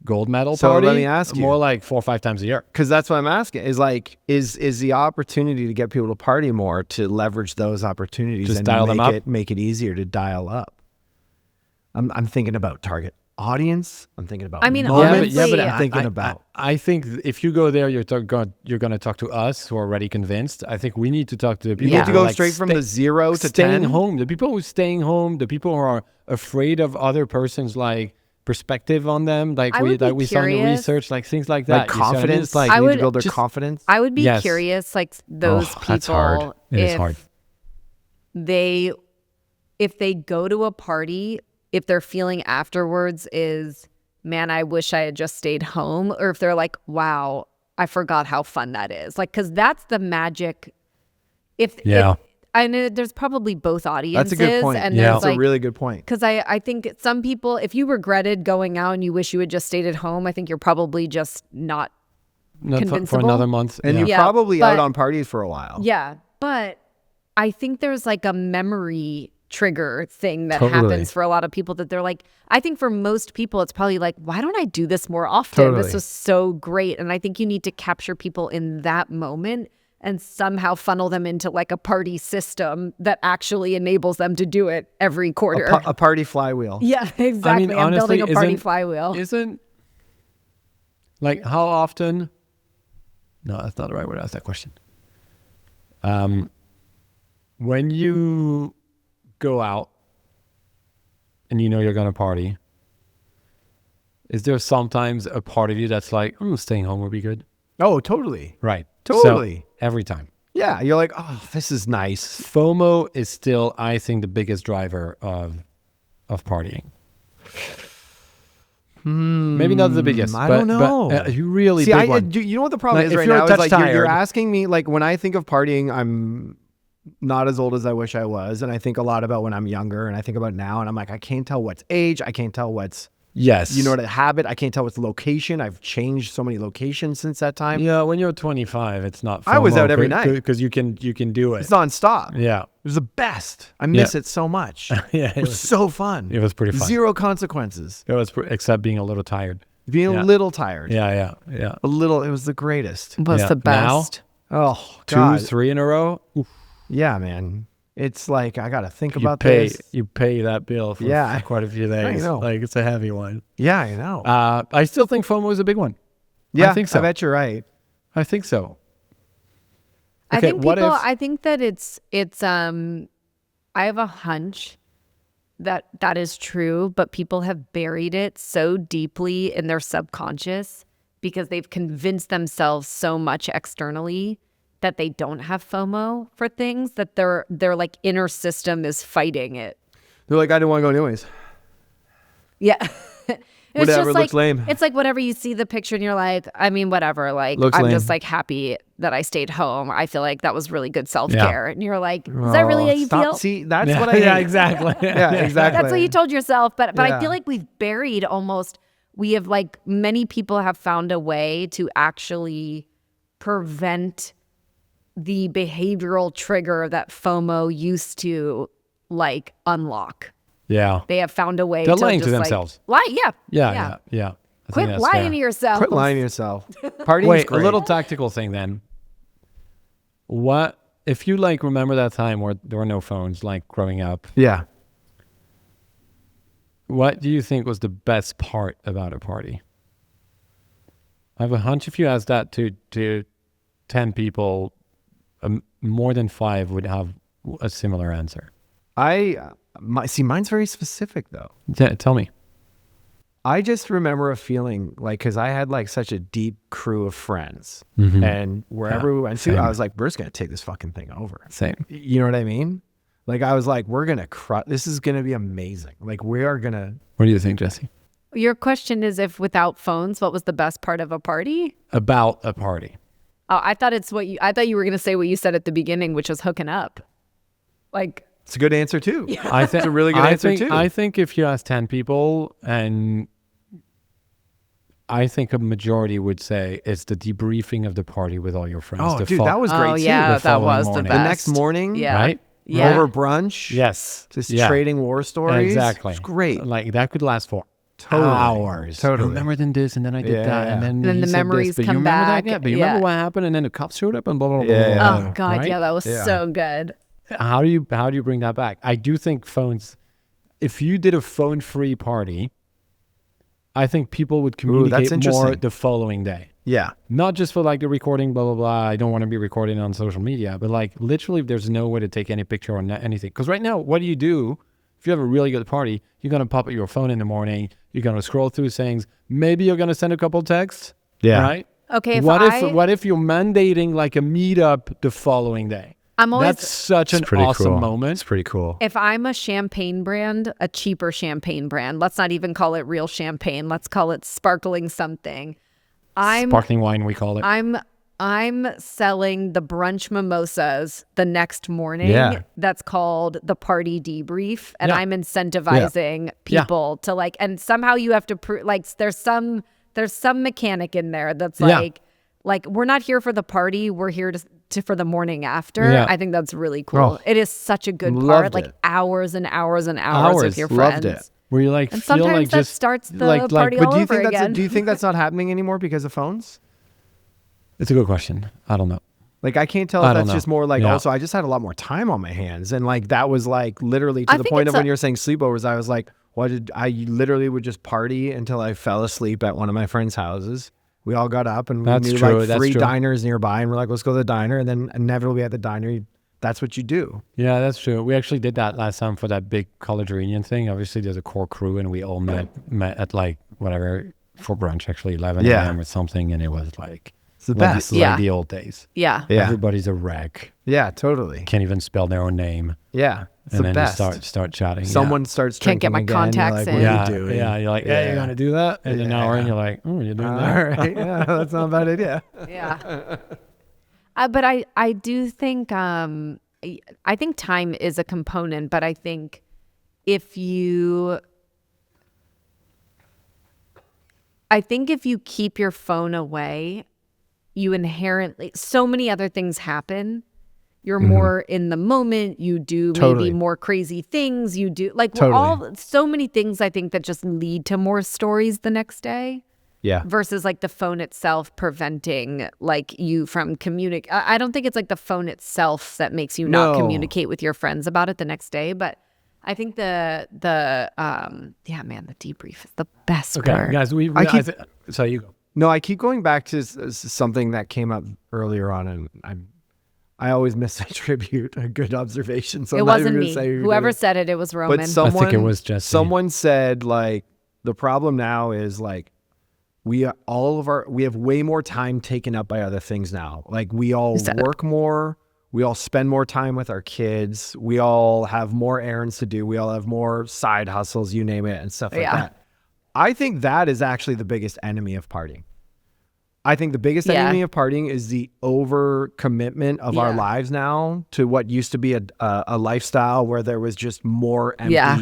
gold medal So party, let me ask you. more like 4 or 5 times a year. Because that's what I'm asking is like, is the opportunity to get people to party more to leverage those opportunities Just and dial them up? make it easier to dial up? I'm thinking about target audience. I'm thinking about I mean, moments. honestly, I'm thinking about. I think if you go there, you're going to talk to us who are already convinced. I think we need to talk to the people. You need to who are go like straight from the 0 to staying 10. home. The people who are staying home. The people who are afraid of other person's like perspective on them. Like I we would be saw in the curious. research, like things like that. Like You see what I mean? confidence. It's like Like I you need would to build their just- confidence. I would be Yes. curious, like those Oh, people, that's hard. It is hard. if they go to a party, if their feeling afterwards is, man, I wish I had just stayed home, or if they're like, wow, I forgot how fun that is. Like, because that's the magic. I know there's probably both audiences. That's a good point. And Yeah. there's That's like, a really good point. because I think some people, if you regretted going out and you wish you had just stayed at home, I think you're probably just not. Not for Convincible. another month. And yeah. you're Yeah, probably out but- on parties for a while. Yeah. But I think there's like a memory trigger thing that Totally. happens for a lot of people that they're like, I think for most people, it's probably like, why don't I do this more often? Totally. This was so great. And I think you need to capture people in that moment and somehow funnel them into like a party system that actually enables them to do it every quarter. A party flywheel. Yeah, exactly. I'm honestly, building a party isn't- flywheel. Isn't like how often? No, that's not the right way to ask that question. When you go out and you know you're gonna party, is there sometimes a part of you that's like, staying home would be good? Oh, totally. Right. Totally. So, every time. Yeah. You're like, oh, this is nice. FOMO is still, I think, the biggest driver of partying. Maybe not the biggest. I but, don't know. But, you really See, big one. do you know what the problem Like, is if right you're a now? Is touch like you're tired- asking me, like when I think of partying, I'm not as old as I wish I was. And I think a lot about when I'm younger and I think about now. And I'm like, I can't tell what's age. I can't tell what's, Yes. you know, what a habit. I can't tell what's location. I've changed so many locations since that time. Yeah, when you're 25, it's not. I was FOMO, out every night. because you can do it. It's nonstop. Yeah, It was the best. I miss Yeah. it so much. yeah, It was so fun. it was pretty fun. Zero consequences. It was except being a little tired. Being Yeah. a little tired. Yeah. A little. It was the greatest. Was Yeah. the best. Oh, Two, God. 3 in a row. Oof. Yeah, man. It's like, I got to think You about pay this. you pay that bill for Yeah. quite a few days. know. Like it's a heavy one. Yeah, I know. I still think FOMO is a big one. Yeah, I think so. I bet you're right. I think so. I Okay, think what people. if- I think that it's. I have a hunch that is true, but people have buried it so deeply in their subconscious because they've convinced themselves so much externally that they don't have FOMO for things, that their like inner system is fighting it. They're like, I didn't want to go anyways. Yeah. It's Whatever, just looks like, lame. It's like whatever you see the picture and you're like, I mean, whatever. Like, Looks I'm lame. just like happy that I stayed home. I feel like that was really good self-care. And you're like, is that really how you Stop. feel? See, that's Yeah, what I yeah, hate. exactly. Yeah, exactly. That's what you told yourself. But I Yeah. feel like we've buried almost, we have like, many people have found a way to actually prevent the behavioral trigger that FOMO used to like unlock. Yeah. They have found a way They're to lying to just, like, themselves. lie. Yeah. Yeah. I think Quit that's lying fair. to yourself. Quit lying to yourself. Partying's Wait, great. a little tactical thing then. What if you like remember that time where there were no phones, like growing up? Yeah. What do you think was the best part about a party? I have a hunch if you ask that to 10 people, more than 5 would have a similar answer. Mine's very specific though. Tell me. I just remember a feeling like, because I had like such a deep crew of friends, Mhm. and wherever Yeah, we went to, same. I was like, we're just gonna take this fucking thing over. Same. You know what I mean? Like I was like, we're gonna this is gonna be amazing. Like we are gonna. What do you think, Jesse? Your question is, if without phones, what was the best part of a party? About a party. Oh, I thought I thought you were going to say what you said at the beginning, which was hooking up. Like, It's a good answer too. I think It's a really good answer too. I think if you ask 10 people, and I think a majority would say it's the debriefing of the party with all your friends. Oh, the dude, fo- that was great oh too. yeah, the that following was morning. the The best. next morning, Yeah. right? Yeah. over brunch. Yes. Just Yeah. trading war stories. Exactly. It's great. Like that could last for Totally. hours. Totally. I remember then this, and then I did Yeah, that, and yeah. then Then he the said memories this, but come you remember back. That? Yeah, but you Yeah. remember what happened, and then the cops showed up, and blah blah blah. Yeah. blah, blah, Oh God, right? yeah, that was Yeah. so good. How do you bring that back? I do think phones if you did a phone-free party, I think people would that's communicate more interesting. the following day. Yeah. Not just for like the recording, blah, blah, blah. I don't want to be recording on social media, but like literally there's no way to take any picture or anything. Because right now, what do you do? If you have a really good party, you're going to pop up your phone in the morning. You're going to scroll through things. Maybe you're going to send a couple texts. Yeah. Right? Okay. What if you're mandating like a meetup the following day? I'm always That's such an pretty awesome cool. moment. It's pretty cool. If I'm a champagne brand, a cheaper champagne brand, let's not even call it real champagne. Let's call it sparkling something. Sparkling wine, we call it. I'm selling the brunch mimosas the next morning. Yeah. That's called the party debrief, and Yeah. I'm incentivizing Yeah. people to like. And somehow you have to prove like there's some mechanic in there that's Yeah. like we're not here for the party. We're here to for the morning after. Yeah. I think that's really cool. Oh, It is such a good loved part. Like it. hours and hours and hours with Hours. your Loved friends. it. Where you like And feel sometimes like that just starts the like, party But all do you over think again. do you think that's not happening anymore because of phones? It's a good question. I don't know. Like I can't tell I if don't that's know. just more like Yeah. also I just had a lot more time on my hands and like that was like literally to I the think point of it's when a- you're saying sleepovers. I was like, I literally would just party until I fell asleep at one of my friends' houses. We all got up and we That's knew true, like that's 3 true. diners nearby and we're like, let's go to the diner. And then inevitably at the diner, that's what you do. Yeah, that's true. We actually did that last time for that big college reunion thing. Obviously, there's a core crew, and we all met at like whatever for brunch, actually 11 Yeah. a.m. or something, and it was like It's the like best. like Yeah. the old days. Yeah. Yeah. Everybody's a wreck. Yeah, totally. Can't even spell their own name, Yeah. It's and the then best. you start chatting. Someone starts Can't get drinking my again, you're contacts like, in. What yeah, are you doing? yeah. You're like, hey, you're gonna do that, and an hour, and you're like, oh, you're doing All that. right. Yeah, that's not a bad idea. Yeah. But I do think I think time is a component, but I think if you keep your phone away, you inherently so many other things happen. You're more in the moment. You do Totally. maybe more crazy things. You do like Totally. so many things I think that just lead to more stories the next day. Yeah. Versus like the phone itself preventing like you from communicate. I don't think it's like the phone itself that makes you not No. communicate with your friends about it the next day. But I think the debrief is the best Okay, part. guys, so you go. No, I keep going back to something that came up earlier on, and I always misattribute a good observation. So It I'm not wasn't even me. gonna say who Whoever did it. said it was Roman. But someone, I think it was Jesse. Someone said like the problem now is like we have way more time taken up by other things now. Like we all said it? work more, we all spend more time with our kids, we all have more errands to do, we all have more side hustles, you name it, and stuff like Yeah. that. I think that is actually the biggest enemy of partying. I think the biggest Yeah. enemy of partying is the overcommitment of our Yeah. lives now to what used to be a lifestyle where there was just more empty, Yeah.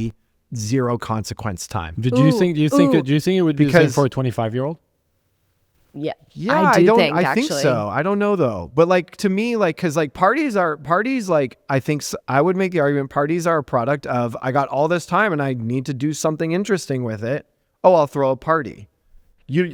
zero consequence time. Do you think it would be the same Because- for a 25-year-old? yeah. Yeah, I do don't. think I actually. think so. I don't know though. But like to me, like because like parties. Like I think I would make the argument parties are a product of I got all this time and I need to do something interesting with it. Oh, I'll throw a party.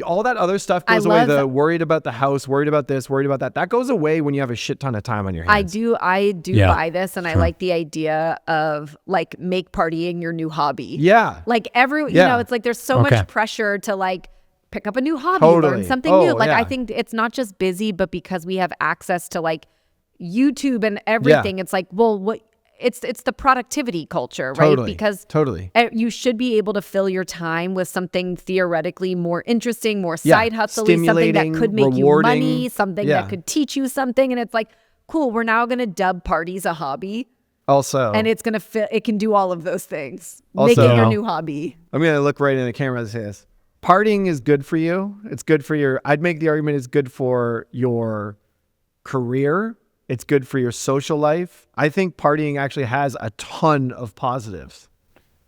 All that other stuff I goes away. love- The worried about the house, worried about this, worried about that. That goes away when you have a shit ton of time on your hands. I do Yeah. buy this, and I like the idea of like make partying your new hobby. Yeah. Like you Yeah. know, it's like there's so Okay. much pressure to like pick up a new hobby, learn Totally. something Oh, new. Like yeah. I think it's not just busy, but because we have access to like YouTube and everything, it's like, well, what it's the productivity culture, right? Totally. Because Totally. you should be able to fill your time with something theoretically more interesting, more Yeah. side hustle, something that Stimulating, could make you rewarding. money, something Yeah. that could teach you something. And it's like, cool, we're now going to dub parties a hobby. Also, And it's going to fit, it can do all of those things. Also- Making your new hobby. I'm going to look right in the camera and say this. Partying is good for you. It's good for I'd make the argument it's good for your career. It's good for your social life. I think partying actually has a ton of positives.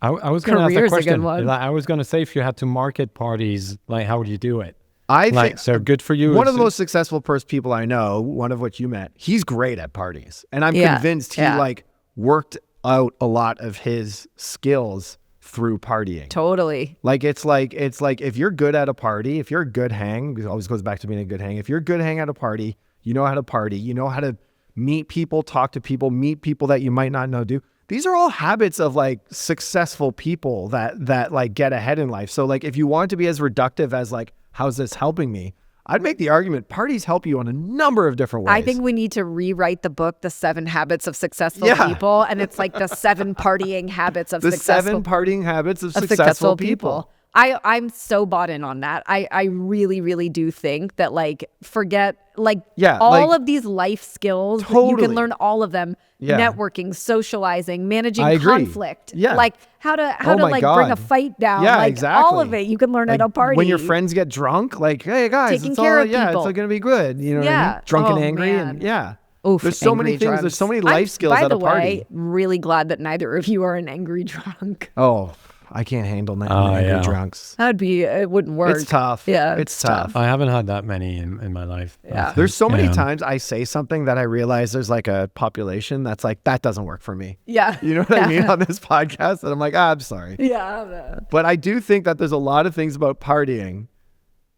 I was going to ask that Career's a good question. one. Like, I was going to say, if you had to market parties, like, how would you do it? I Like, think so good for you. one of the It's- most successful people I know, one of which you met, he's great at parties. And I'm Yeah, convinced he yeah. like worked out a lot of his skills through partying. Totally. Like it's like if you're good at a party, if you're a good hang, it always goes back to being a good hang. If you're a good hang at a party, you know how to party, you know how to meet people, talk to people, meet people that you might not know do. These are all habits of like successful people that like get ahead in life. So like if you want to be as reductive as like, how's this helping me? I'd make the argument parties help you in a number of different ways. I think we need to rewrite the book, The 7 Habits of Successful Yeah. People. And it's like the 7 partying habits of the successful 7 partying habits of successful people. I'm so bought in on that. I really, really do think that like forget like Yeah, all like- of these life skills, that you Totally. can learn all of them. Yeah. Networking, socializing, managing I agree. conflict. Yeah. Like how to Oh my like bring a God. fight down. Yeah, like exactly. all of it you can learn at a party. When your friends get drunk, like, hey guys, Taking it's care all, of yeah, people. it's all gonna be good. You know what I Yeah. mean? Drunk and Oh, angry, man. and yeah. Oof, There's so many angry things. drunks. There's so many life skills by at the a party. way, really glad that neither of you are an angry drunk. Oh, I can't handle Oh, angry yeah. drunks. It wouldn't work. It's tough. Yeah, it's tough. I haven't had that many in my life. Yeah. There's so many Yeah. times I say something that I realize there's like a population that's like, that doesn't work for me. Yeah. You know what I mean on this podcast? And I'm like, I'm sorry. Yeah. But I do think that there's a lot of things about partying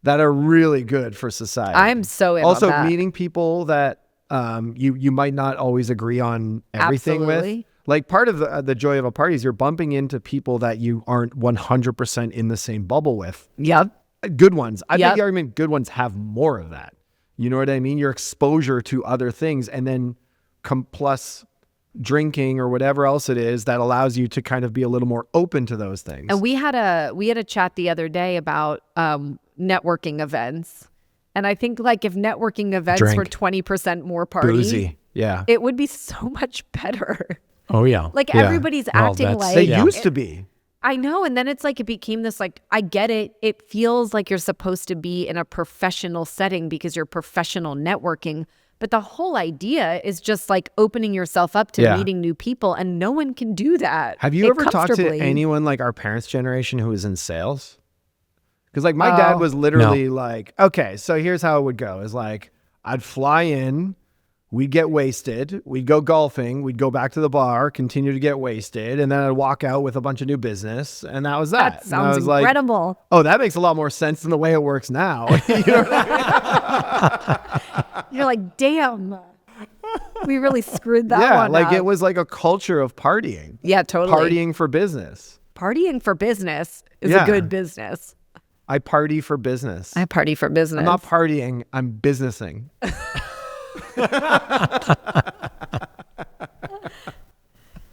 that are really good for society. I'm so in also on that. meeting people that you might not always agree on everything Absolutely. with. Like part of the joy of a party is you're bumping into people that you aren't 100% in the same bubble with. Yep. Good ones. I Yep. think the argument good ones have more of that. You know what I mean? Your exposure to other things, and then plus drinking or whatever else it is that allows you to kind of be a little more open to those things. And we had a chat the other day about networking events. And I think like if networking events Drink. were 20% more party, Boozy. Yeah. it would be so much better. Oh yeah. Like Yeah. everybody's Well, acting that's- like They Yeah. used to be. I know. And then it's like it became this like, I get it. It feels like you're supposed to be in a professional setting because you're professional networking. But the whole idea is just like opening yourself up to Yeah. meeting new people. And no one can do that. Have you It ever talked to comfortably. anyone like our parents' generation who was in sales? Because like my dad Oh. was literally like, okay, so here's how it would go. Is like I'd fly in, we'd get wasted, we'd go golfing, we'd go back to the bar, continue to get wasted, and then I'd walk out with a bunch of new business, and that was that. That And I sounds was like, incredible. oh, that makes a lot more sense than the way it works now. You know what I mean? You're like, damn, we really screwed that Yeah, one like up. it was like a culture of partying. Yeah, totally. Partying for business. Partying for business is Yeah. a good business. I party for business. I party for business. I'm not partying, I'm businessing.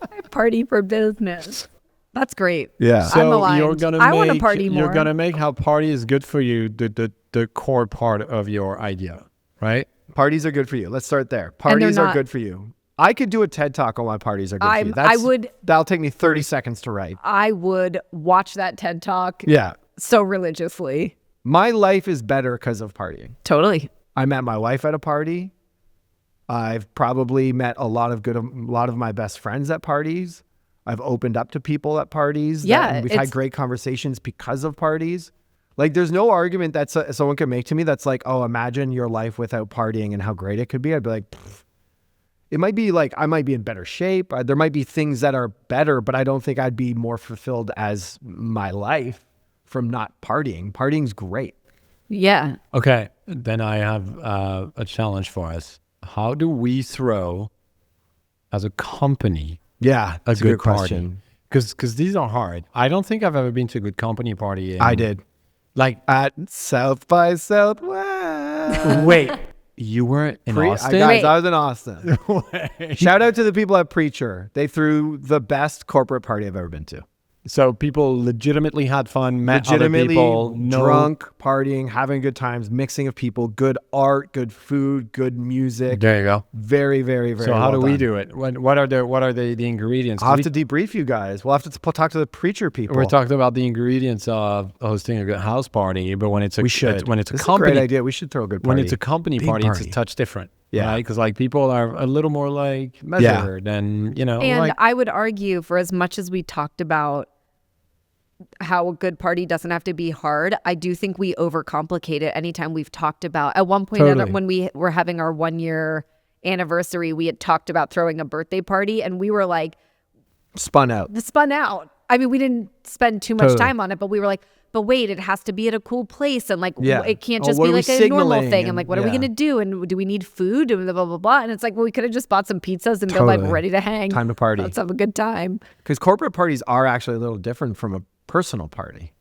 I party for business. That's great. Yeah. I'm aligned. you're gonna I make, wanna party You're more. gonna make how party is good for you the core part of your idea, right? Parties are good for you. Let's start there. they're Parties are not- good for you. I could do a TED talk on why parties are good for you. I would- That'll take me 30 seconds to write. I would watch that TED Talk Yeah. so religiously. My life is better because of partying. Totally. I met my wife at a party. I've probably met a lot of my best friends at parties. I've opened up to people at parties. Yeah, We've had it's- great conversations because of parties. Like, there's no argument that someone could make to me that's like, oh, imagine your life without partying and how great it could be. I'd be like, pfft. It might be like I might be in better shape. There might be things that are better, but I don't think I'd be more fulfilled as my life from not partying. Partying's great. Yeah. Okay, then I have a challenge for us. How do we throw, as a company, Yeah, a that's good party? Because these are hard. I don't think I've ever been to a good company party. I did. Like, At South by Southwest. wait, you were in Austin? Guys, Wait. I was in Austin. Shout out to the people at Preacher. They threw the best corporate party I've ever been to. So people legitimately had fun, met other Legitimately people, drunk, partying, having good times, mixing of people, good art, good food, good music. There you go. Very, very, very So how well do we done. do it? What are the ingredients? 'Cause I'll have to debrief you guys. We'll have to talk to the Preacher people. we're talking about the ingredients of hosting a good house party, but when it's a We should. when it's a This company is a great idea. We should throw a good party. when it's a company Big party, it's party. a touch different. Yeah. Because like people are a little more like measured and And like I would argue, for as much as we talked about how a good party doesn't have to be hard, I do think we overcomplicate it anytime we've talked about. At one point, Totally. when we were having our 1-year anniversary, we had talked about throwing a birthday party, and we were like, spun out. spun out. I mean, we didn't spend too much Totally. time on it, but we were like, but wait, it has to be at a cool place. And like, Yeah. it can't Oh, just what be are we like a normal signaling? thing. And And- like, what are we yeah. going to do? And do we need food? And blah, blah, blah. And it's like, well, we could have just bought some pizzas and been like Totally. ready to hang. Time to party. Let's have a good time. Because corporate parties are actually a little different from a personal party.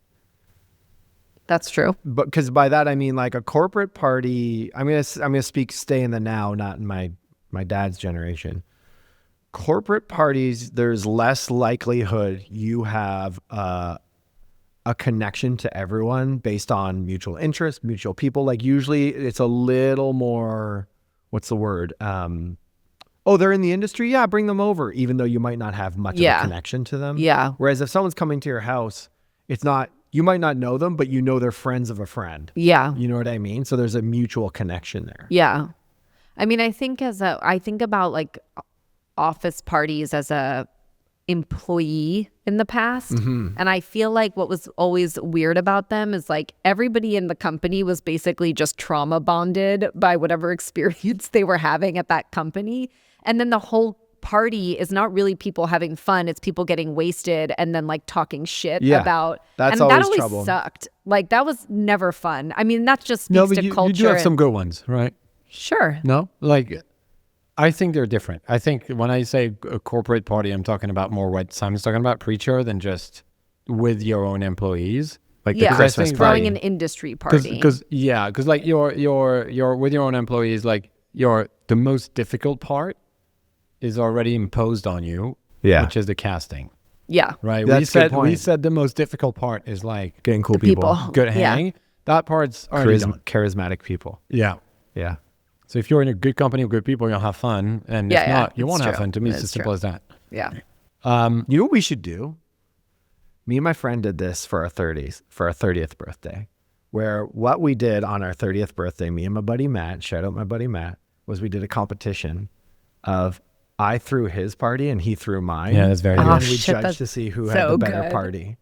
That's true. But because by that I mean like a corporate party. I'm gonna speak stay in the now, not in my dad's generation. Corporate parties, there's less likelihood you have a connection to everyone based on mutual interest, mutual people. Like usually it's a little more, what's the word? Oh, they're in the industry? Yeah, bring them over, even though you might not have much of Yeah. a connection to them. Yeah. Whereas if someone's coming to your house, it's not, you might not know them, but you know they're friends of a friend. Yeah. You know what I mean? So there's a mutual connection there. Yeah. I mean, I think about like office parties as a employee in the past. And I feel like what was always weird about them is like everybody in the company was basically just trauma bonded by whatever experience they were having at that company. And then the whole party is not really people having fun. It's people getting wasted and then like talking shit Yeah, about. that's and that always always trouble. sucked. Like that was never fun. I mean, that just speaks No, but to you culture. do have and- some good ones, right? Sure. No, like I think they're different. I think when I say a corporate party, I'm talking about more what Simon's talking about, preacher, than just with your own employees. Like Yeah, the Christmas throwing party. an industry party. Because like you're with your own employees, like the most difficult part is already imposed on you, Yeah. which is the casting, Yeah. right? That's a good we point. said the most difficult part is like Getting cool people. good Yeah. hang. That part's already done. Charismatic people. Yeah. Yeah. So if you're in a good company with good people, you'll have fun, and Yeah, if yeah, not, you it's won't have true. fun. To me, it's It's as simple as that. Yeah. You know what we should do? Me and my friend did this for our 30th birthday, where what we did on our 30th birthday, me and my buddy Matt, shout out my buddy Matt, was we did a competition of I threw his party and he threw mine. Yeah, that's very and good. then Oh, we shit, judged that's to see who so had the better good. party.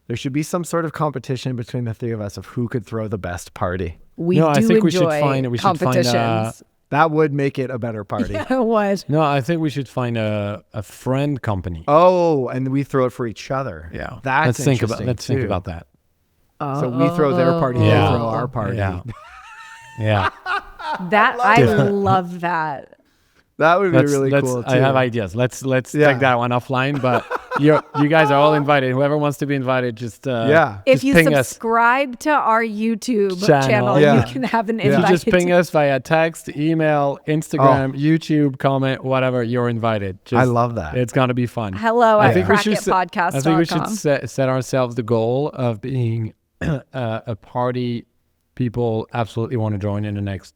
There should be some sort of competition between the three of us of who could throw the best party. We No, I do think we should enjoy find- we should find, competitions. That would make it a better party. Yeah, it was. No, I think we should find a friend company. Oh, and we throw it for each other. Yeah, That's let's think interesting, about too. that. So we throw their party, they Yeah. throw our party. Yeah, yeah. That I love that. That would be really cool too. I have ideas. Let's Yeah. take that one offline. But you guys are all invited. Whoever wants to be invited, just Yeah. If just you ping us. subscribe to our YouTube Channel. channel, Yeah. you can have an If you invite. just ping us via text, email, Instagram, YouTube, comment, whatever, you're invited. Just, I love that. It's gonna be fun. Hello I at think we should crackitpodcast.com. I think we should set ourselves the goal of being a party people absolutely want to join in the next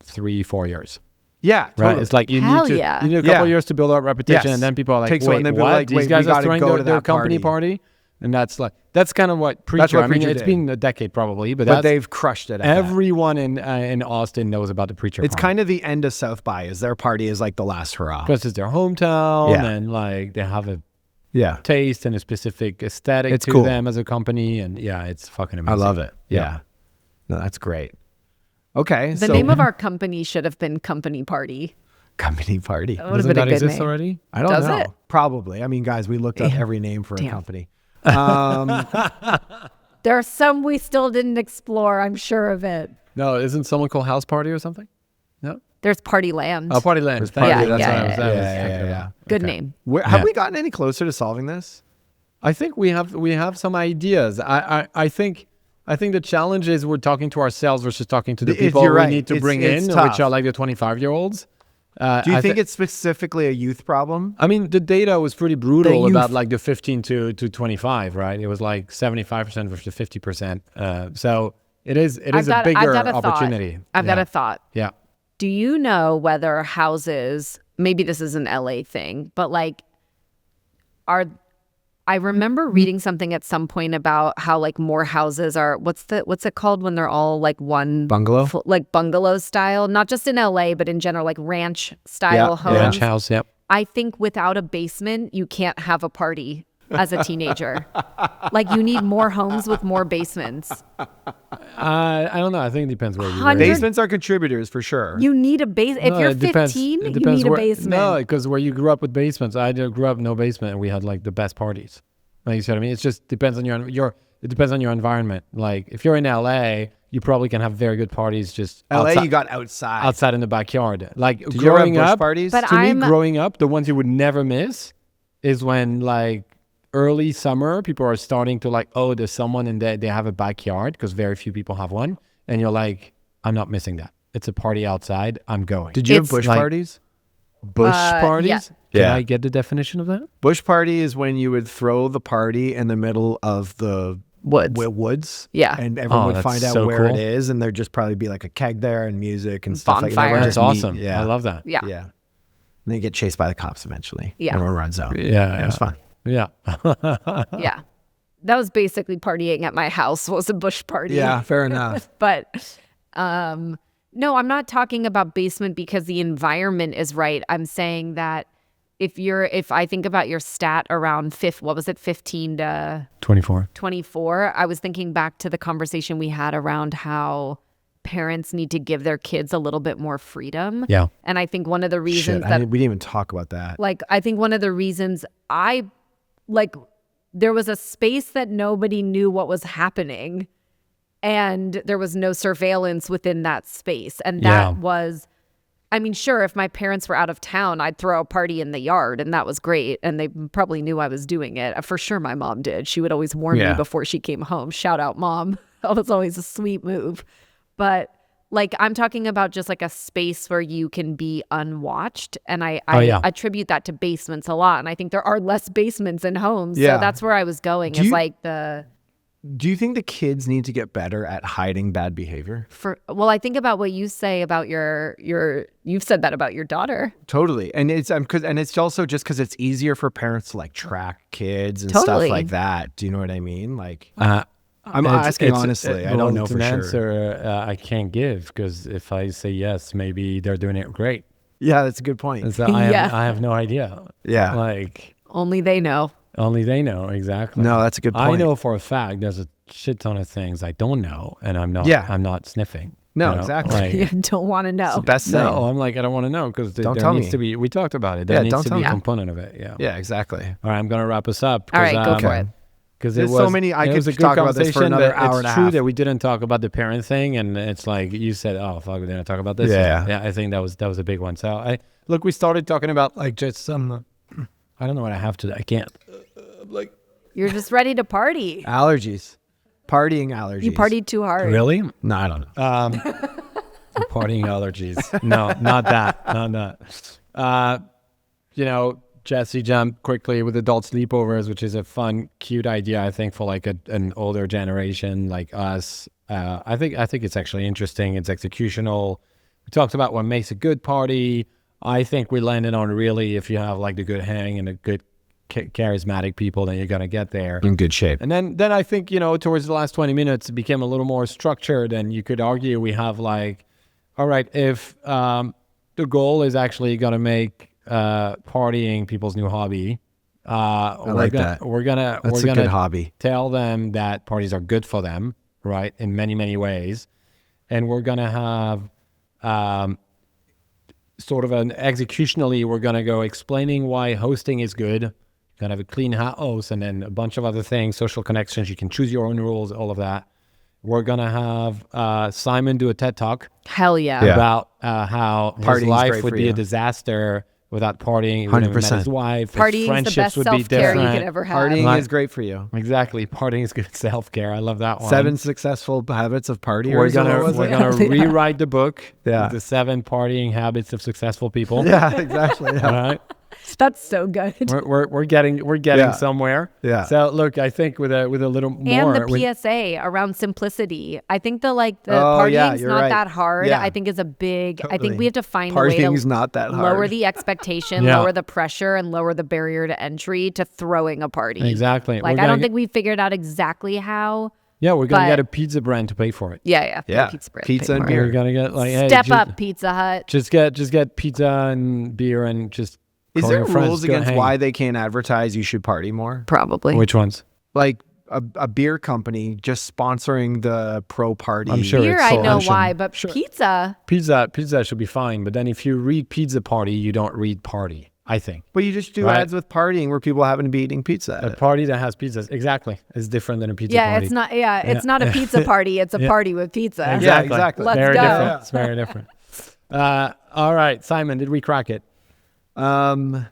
3-4 years. Yeah, Right? totally. It's like you Hell need to yeah. you need a couple Yeah. years to build up reputation, Yes. and then people are like, Takes one, wait, and then what? people are like, These wait, guys we are gotta throwing go their, to their that company party. party, and that's kind of what Preacher. what I mean, Preacher it's did. been a decade probably, but but that's they've crushed it. At that. everyone in Austin knows about the Preacher. It's party. kind of the end of South by. Is their party is like the last hurrah. because it's their hometown, Yeah. and like they have a Yeah, taste and a specific aesthetic It's to cool. them as a company, and yeah, it's fucking I amazing. love it. Yeah, no, that's great. Okay, The so name of our company should have been Company Party. company party. That would have Doesn't been a that good exist name. already? I don't Does know. it? Probably. I mean, guys, we looked up every name for a Damn. company. There are some we still didn't explore. I'm sure of it. No, isn't someone called House Party or something? No. There's Party Land. Oh, Party Land. Thank Party, you. That's yeah, what I was. yeah, I was yeah, thinking yeah. about. Good Okay. name. Have Yeah. we gotten any closer to solving this? I think we have some ideas. I think the challenge is we're talking to ourselves versus talking to the people You're we right. need to It's- bring it's in, tough. which are like the 25-year-olds. Do you think it's specifically a youth problem? I mean, the data was pretty brutal youth. about like the 15 to 25, right? It was like 75% versus 50%. So it is a bigger opportunity. I've got a thought. Yeah. Do you know whether houses, maybe this is an LA thing, but like I remember reading something at some point about how like more houses are, what's it called when they're all like one Bungalow? like bungalow style, not just in LA, but in general, like ranch style Yeah, homes. Ranch house, yep. I think without a basement, you can't have a party as a teenager. Like you need more homes with more basements. I don't know. I think it depends where you live. 100 Basements are contributors for sure. You need a base. If No, you're it depends. 15, It you depends need a where- basement. No, because where you grew up with basements, I grew up no basement, and we had like the best parties. Like you said, I mean, it just depends on your. it depends on your environment. Like if you're in LA, you probably can have very good parties just LA, outside, you got outside. outside in the backyard. Like Did you ever have growing bush up, parties? But to me, I'm- growing up, the ones you would never miss is when like early summer, people are starting to like, oh, there's someone and they have a backyard because very few people have one. And you're like, I'm not missing that. It's a party outside. I'm going. Did you have It's bush like- parties? Bush parties? yeah. Can Yeah. I get the definition of that? Bush party is when you would throw the party in the middle of the Woods. woods. Yeah. And everyone Oh, would that's find out so where cool. it is, and there'd just probably be like a keg there and music and stuff like that. Bonfire. Everyone That's just meet- awesome. Yeah. I love that. Yeah. Yeah. And then you get chased by the cops eventually. Yeah. Everyone runs out. Yeah. It was fun. Yeah. Yeah. That was basically partying at my house, was a bush party. fair enough. But no, I'm not talking about basement because the environment is right. I'm saying that if I think about your stat around 15 to 24. 24, I was thinking back to the conversation we had around how parents need to give their kids a little bit more freedom. Yeah. And I think one of the Shit, reasons that we didn't even talk about that. I think one of the reasons there was a space that nobody knew what was happening and there was no surveillance within that space. And that Yeah. was, I mean, sure, if my parents were out of town, I'd throw a party in the yard and that was great. And they probably knew I was doing it. For sure, my mom did. She would always warn Yeah. me before she came home. Shout out, Mom. That was always a sweet move. But I'm talking about just like a space where you can be unwatched. And I yeah. attribute that to basements a lot. And I think there are less basements in homes. Yeah. So that's where I was going. Do Is you- like the Do you think the kids need to get better at hiding bad behavior? I think about what you say about you've said that about your daughter. Totally. And it's and it's also just because it's easier for parents to like track kids and Totally. stuff like that. Do you know what I mean? Like I'm It's- asking it's- honestly. I well, don't know it's for an sure. answer I can't give because if I say yes, maybe they're doing it great. Yeah, that's a good point. So Yeah. I have no idea. Yeah. Like Only they know. only they know exactly. No, that's a good point. I know for a fact there's a shit ton of things I don't know, and I'm not. Yeah. I'm not sniffing. No, you know? exactly. Like, You don't want to know. Best thing. no, I'm like I don't want to know because there Don't tell needs me. to be. We talked about it. There Yeah, needs don't to tell be me. a component of it. Yeah. Yeah, exactly. All right, I'm gonna wrap us up. All right, go for it. Because There's so many- I could was a good talk about this for conversation, another but hour it's and a true half. that we didn't talk about the parent thing, and it's like you said, "Oh, fuck, we're gonna talk about this." Yeah. yeah. I think that was a big one. So we started talking about like just some. I don't know what I have to. I can't. You're just ready to party. Allergies. Partying allergies. You partied too hard. Really? No, I don't know. Partying allergies. No, not that. Not that. Jesse jumped quickly with adult sleepovers, which is a fun, cute idea, I think, for like an older generation like us. I think it's actually interesting. It's executional. We talked about what makes a good party. I think we landed on really if you have like the good hang and the good charismatic people, then you're gonna get there. In good shape. And then I think, towards the last 20 minutes, it became a little more structured. And you could argue we have like, all right, if the goal is actually going to make partying people's new hobby, like that. We're gonna That's a good hobby. tell them that parties are good for them, right, in many, many ways. And we're going to have sort of an executionally, we're going to go explaining why hosting is good. Going to have a clean house and then a bunch of other things, social connections. You can choose your own rules, all of that. We're going to have Simon do a TED Talk Hell yeah. Yeah. about how his Partying's life great would for be you. a disaster without partying. He wouldn't have met 100%. his wife. His Partying is the friendships best would be self-care you different. could ever have. Partying Like- is great for you. Exactly. Partying is good self-care. I love that one. 7 successful habits of partyers. We're or gonna what was it? rewrite the book. Yeah. The 7 partying habits of successful people. Yeah, exactly. All Yeah. right. That's so good. We're getting Yeah. somewhere. Yeah. So look, I think with a little more And the with- PSA around simplicity. I think the Oh, partying's yeah, you're not right. that hard. Yeah. I think is a big. I think Totally. we have to find a way Partying's to not that lower hard. the expectation, Yeah. lower the pressure, and lower the barrier to entry to throwing a party. Exactly. Like We're I don't gonna think we figured out exactly how. Yeah, we're gonna but- get a pizza brand to pay for it. Yeah. Yeah. Pizza, bread, Pizza and pay beer. for We're gonna get like hey, Step just, up, Pizza Hut. Just get pizza and beer and just. Is call there your friends, rules go against hang. why they can't advertise you should party more? Probably. Which ones? Like a beer company just sponsoring the pro party. I'm sure Beer, it's I know solution. why, but pizza. Pizza should be fine. But then if you read pizza party, you don't read party. I think. But you just do Right. ads with partying where people happen to be eating pizza. A party that has pizzas, exactly, is different than a pizza Yeah, party. it's not. Yeah, it's not a pizza party. It's a party with pizza. Yeah, exactly. Let's very go. different. It's very different. All right, Simon, did we crack it? I'm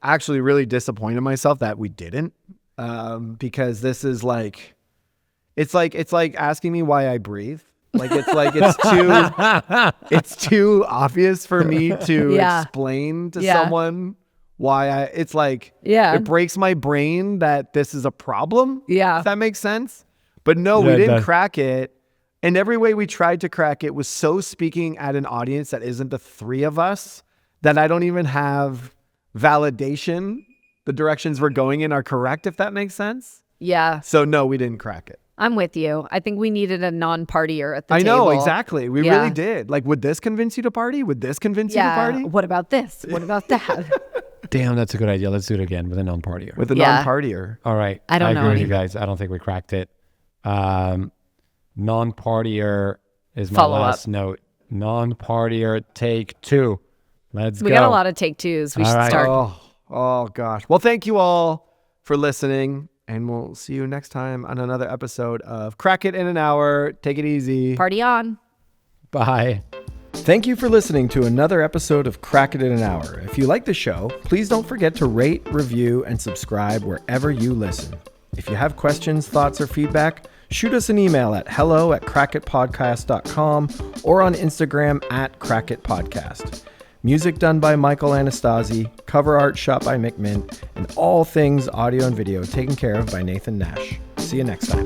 actually really disappointed in myself that we didn't, because this is like, it's like asking me why I breathe. Like it's too obvious for me to Yeah. explain to Yeah. someone why it's like, Yeah. it breaks my brain that this is a problem. Yeah. If that makes sense. But no, Yeah, we it didn't does. crack it. And every way we tried to crack it was so speaking at an audience that isn't the three of us that I don't even have validation. The directions we're going in are correct, if that makes sense. Yeah, So no, we didn't crack it. I'm with you. I think we needed a non-partier at the I table. know, exactly. We Yeah. really did. Like, would this convince you to party? Would this convince you to Yeah. party? What about this? What about that? Damn, that's a good idea. Let's do it again with a non-partier. With a Yeah. non-partier. All right. I don't know agree with you any. guys. I don't think we cracked it. Non-partier is my Follow up. last note. Non-partier, take 2. Let's We go. got a lot of take twos. We All should right. start. Oh gosh. Well, thank you all for listening. And we'll see you next time on another episode of Crack It in an Hour. Take it easy. Party on. Bye. Thank you for listening to another episode of Crack It in an Hour. If you like the show, please don't forget to rate, review, and subscribe wherever you listen. If you have questions, thoughts, or feedback, shoot us an email at hello@crackitpodcast.com or on Instagram @crackitpodcast. Music done by Michael Anastasi, cover art shot by Mick Mint, and all things audio and video taken care of by Nathan Nash. See you next time.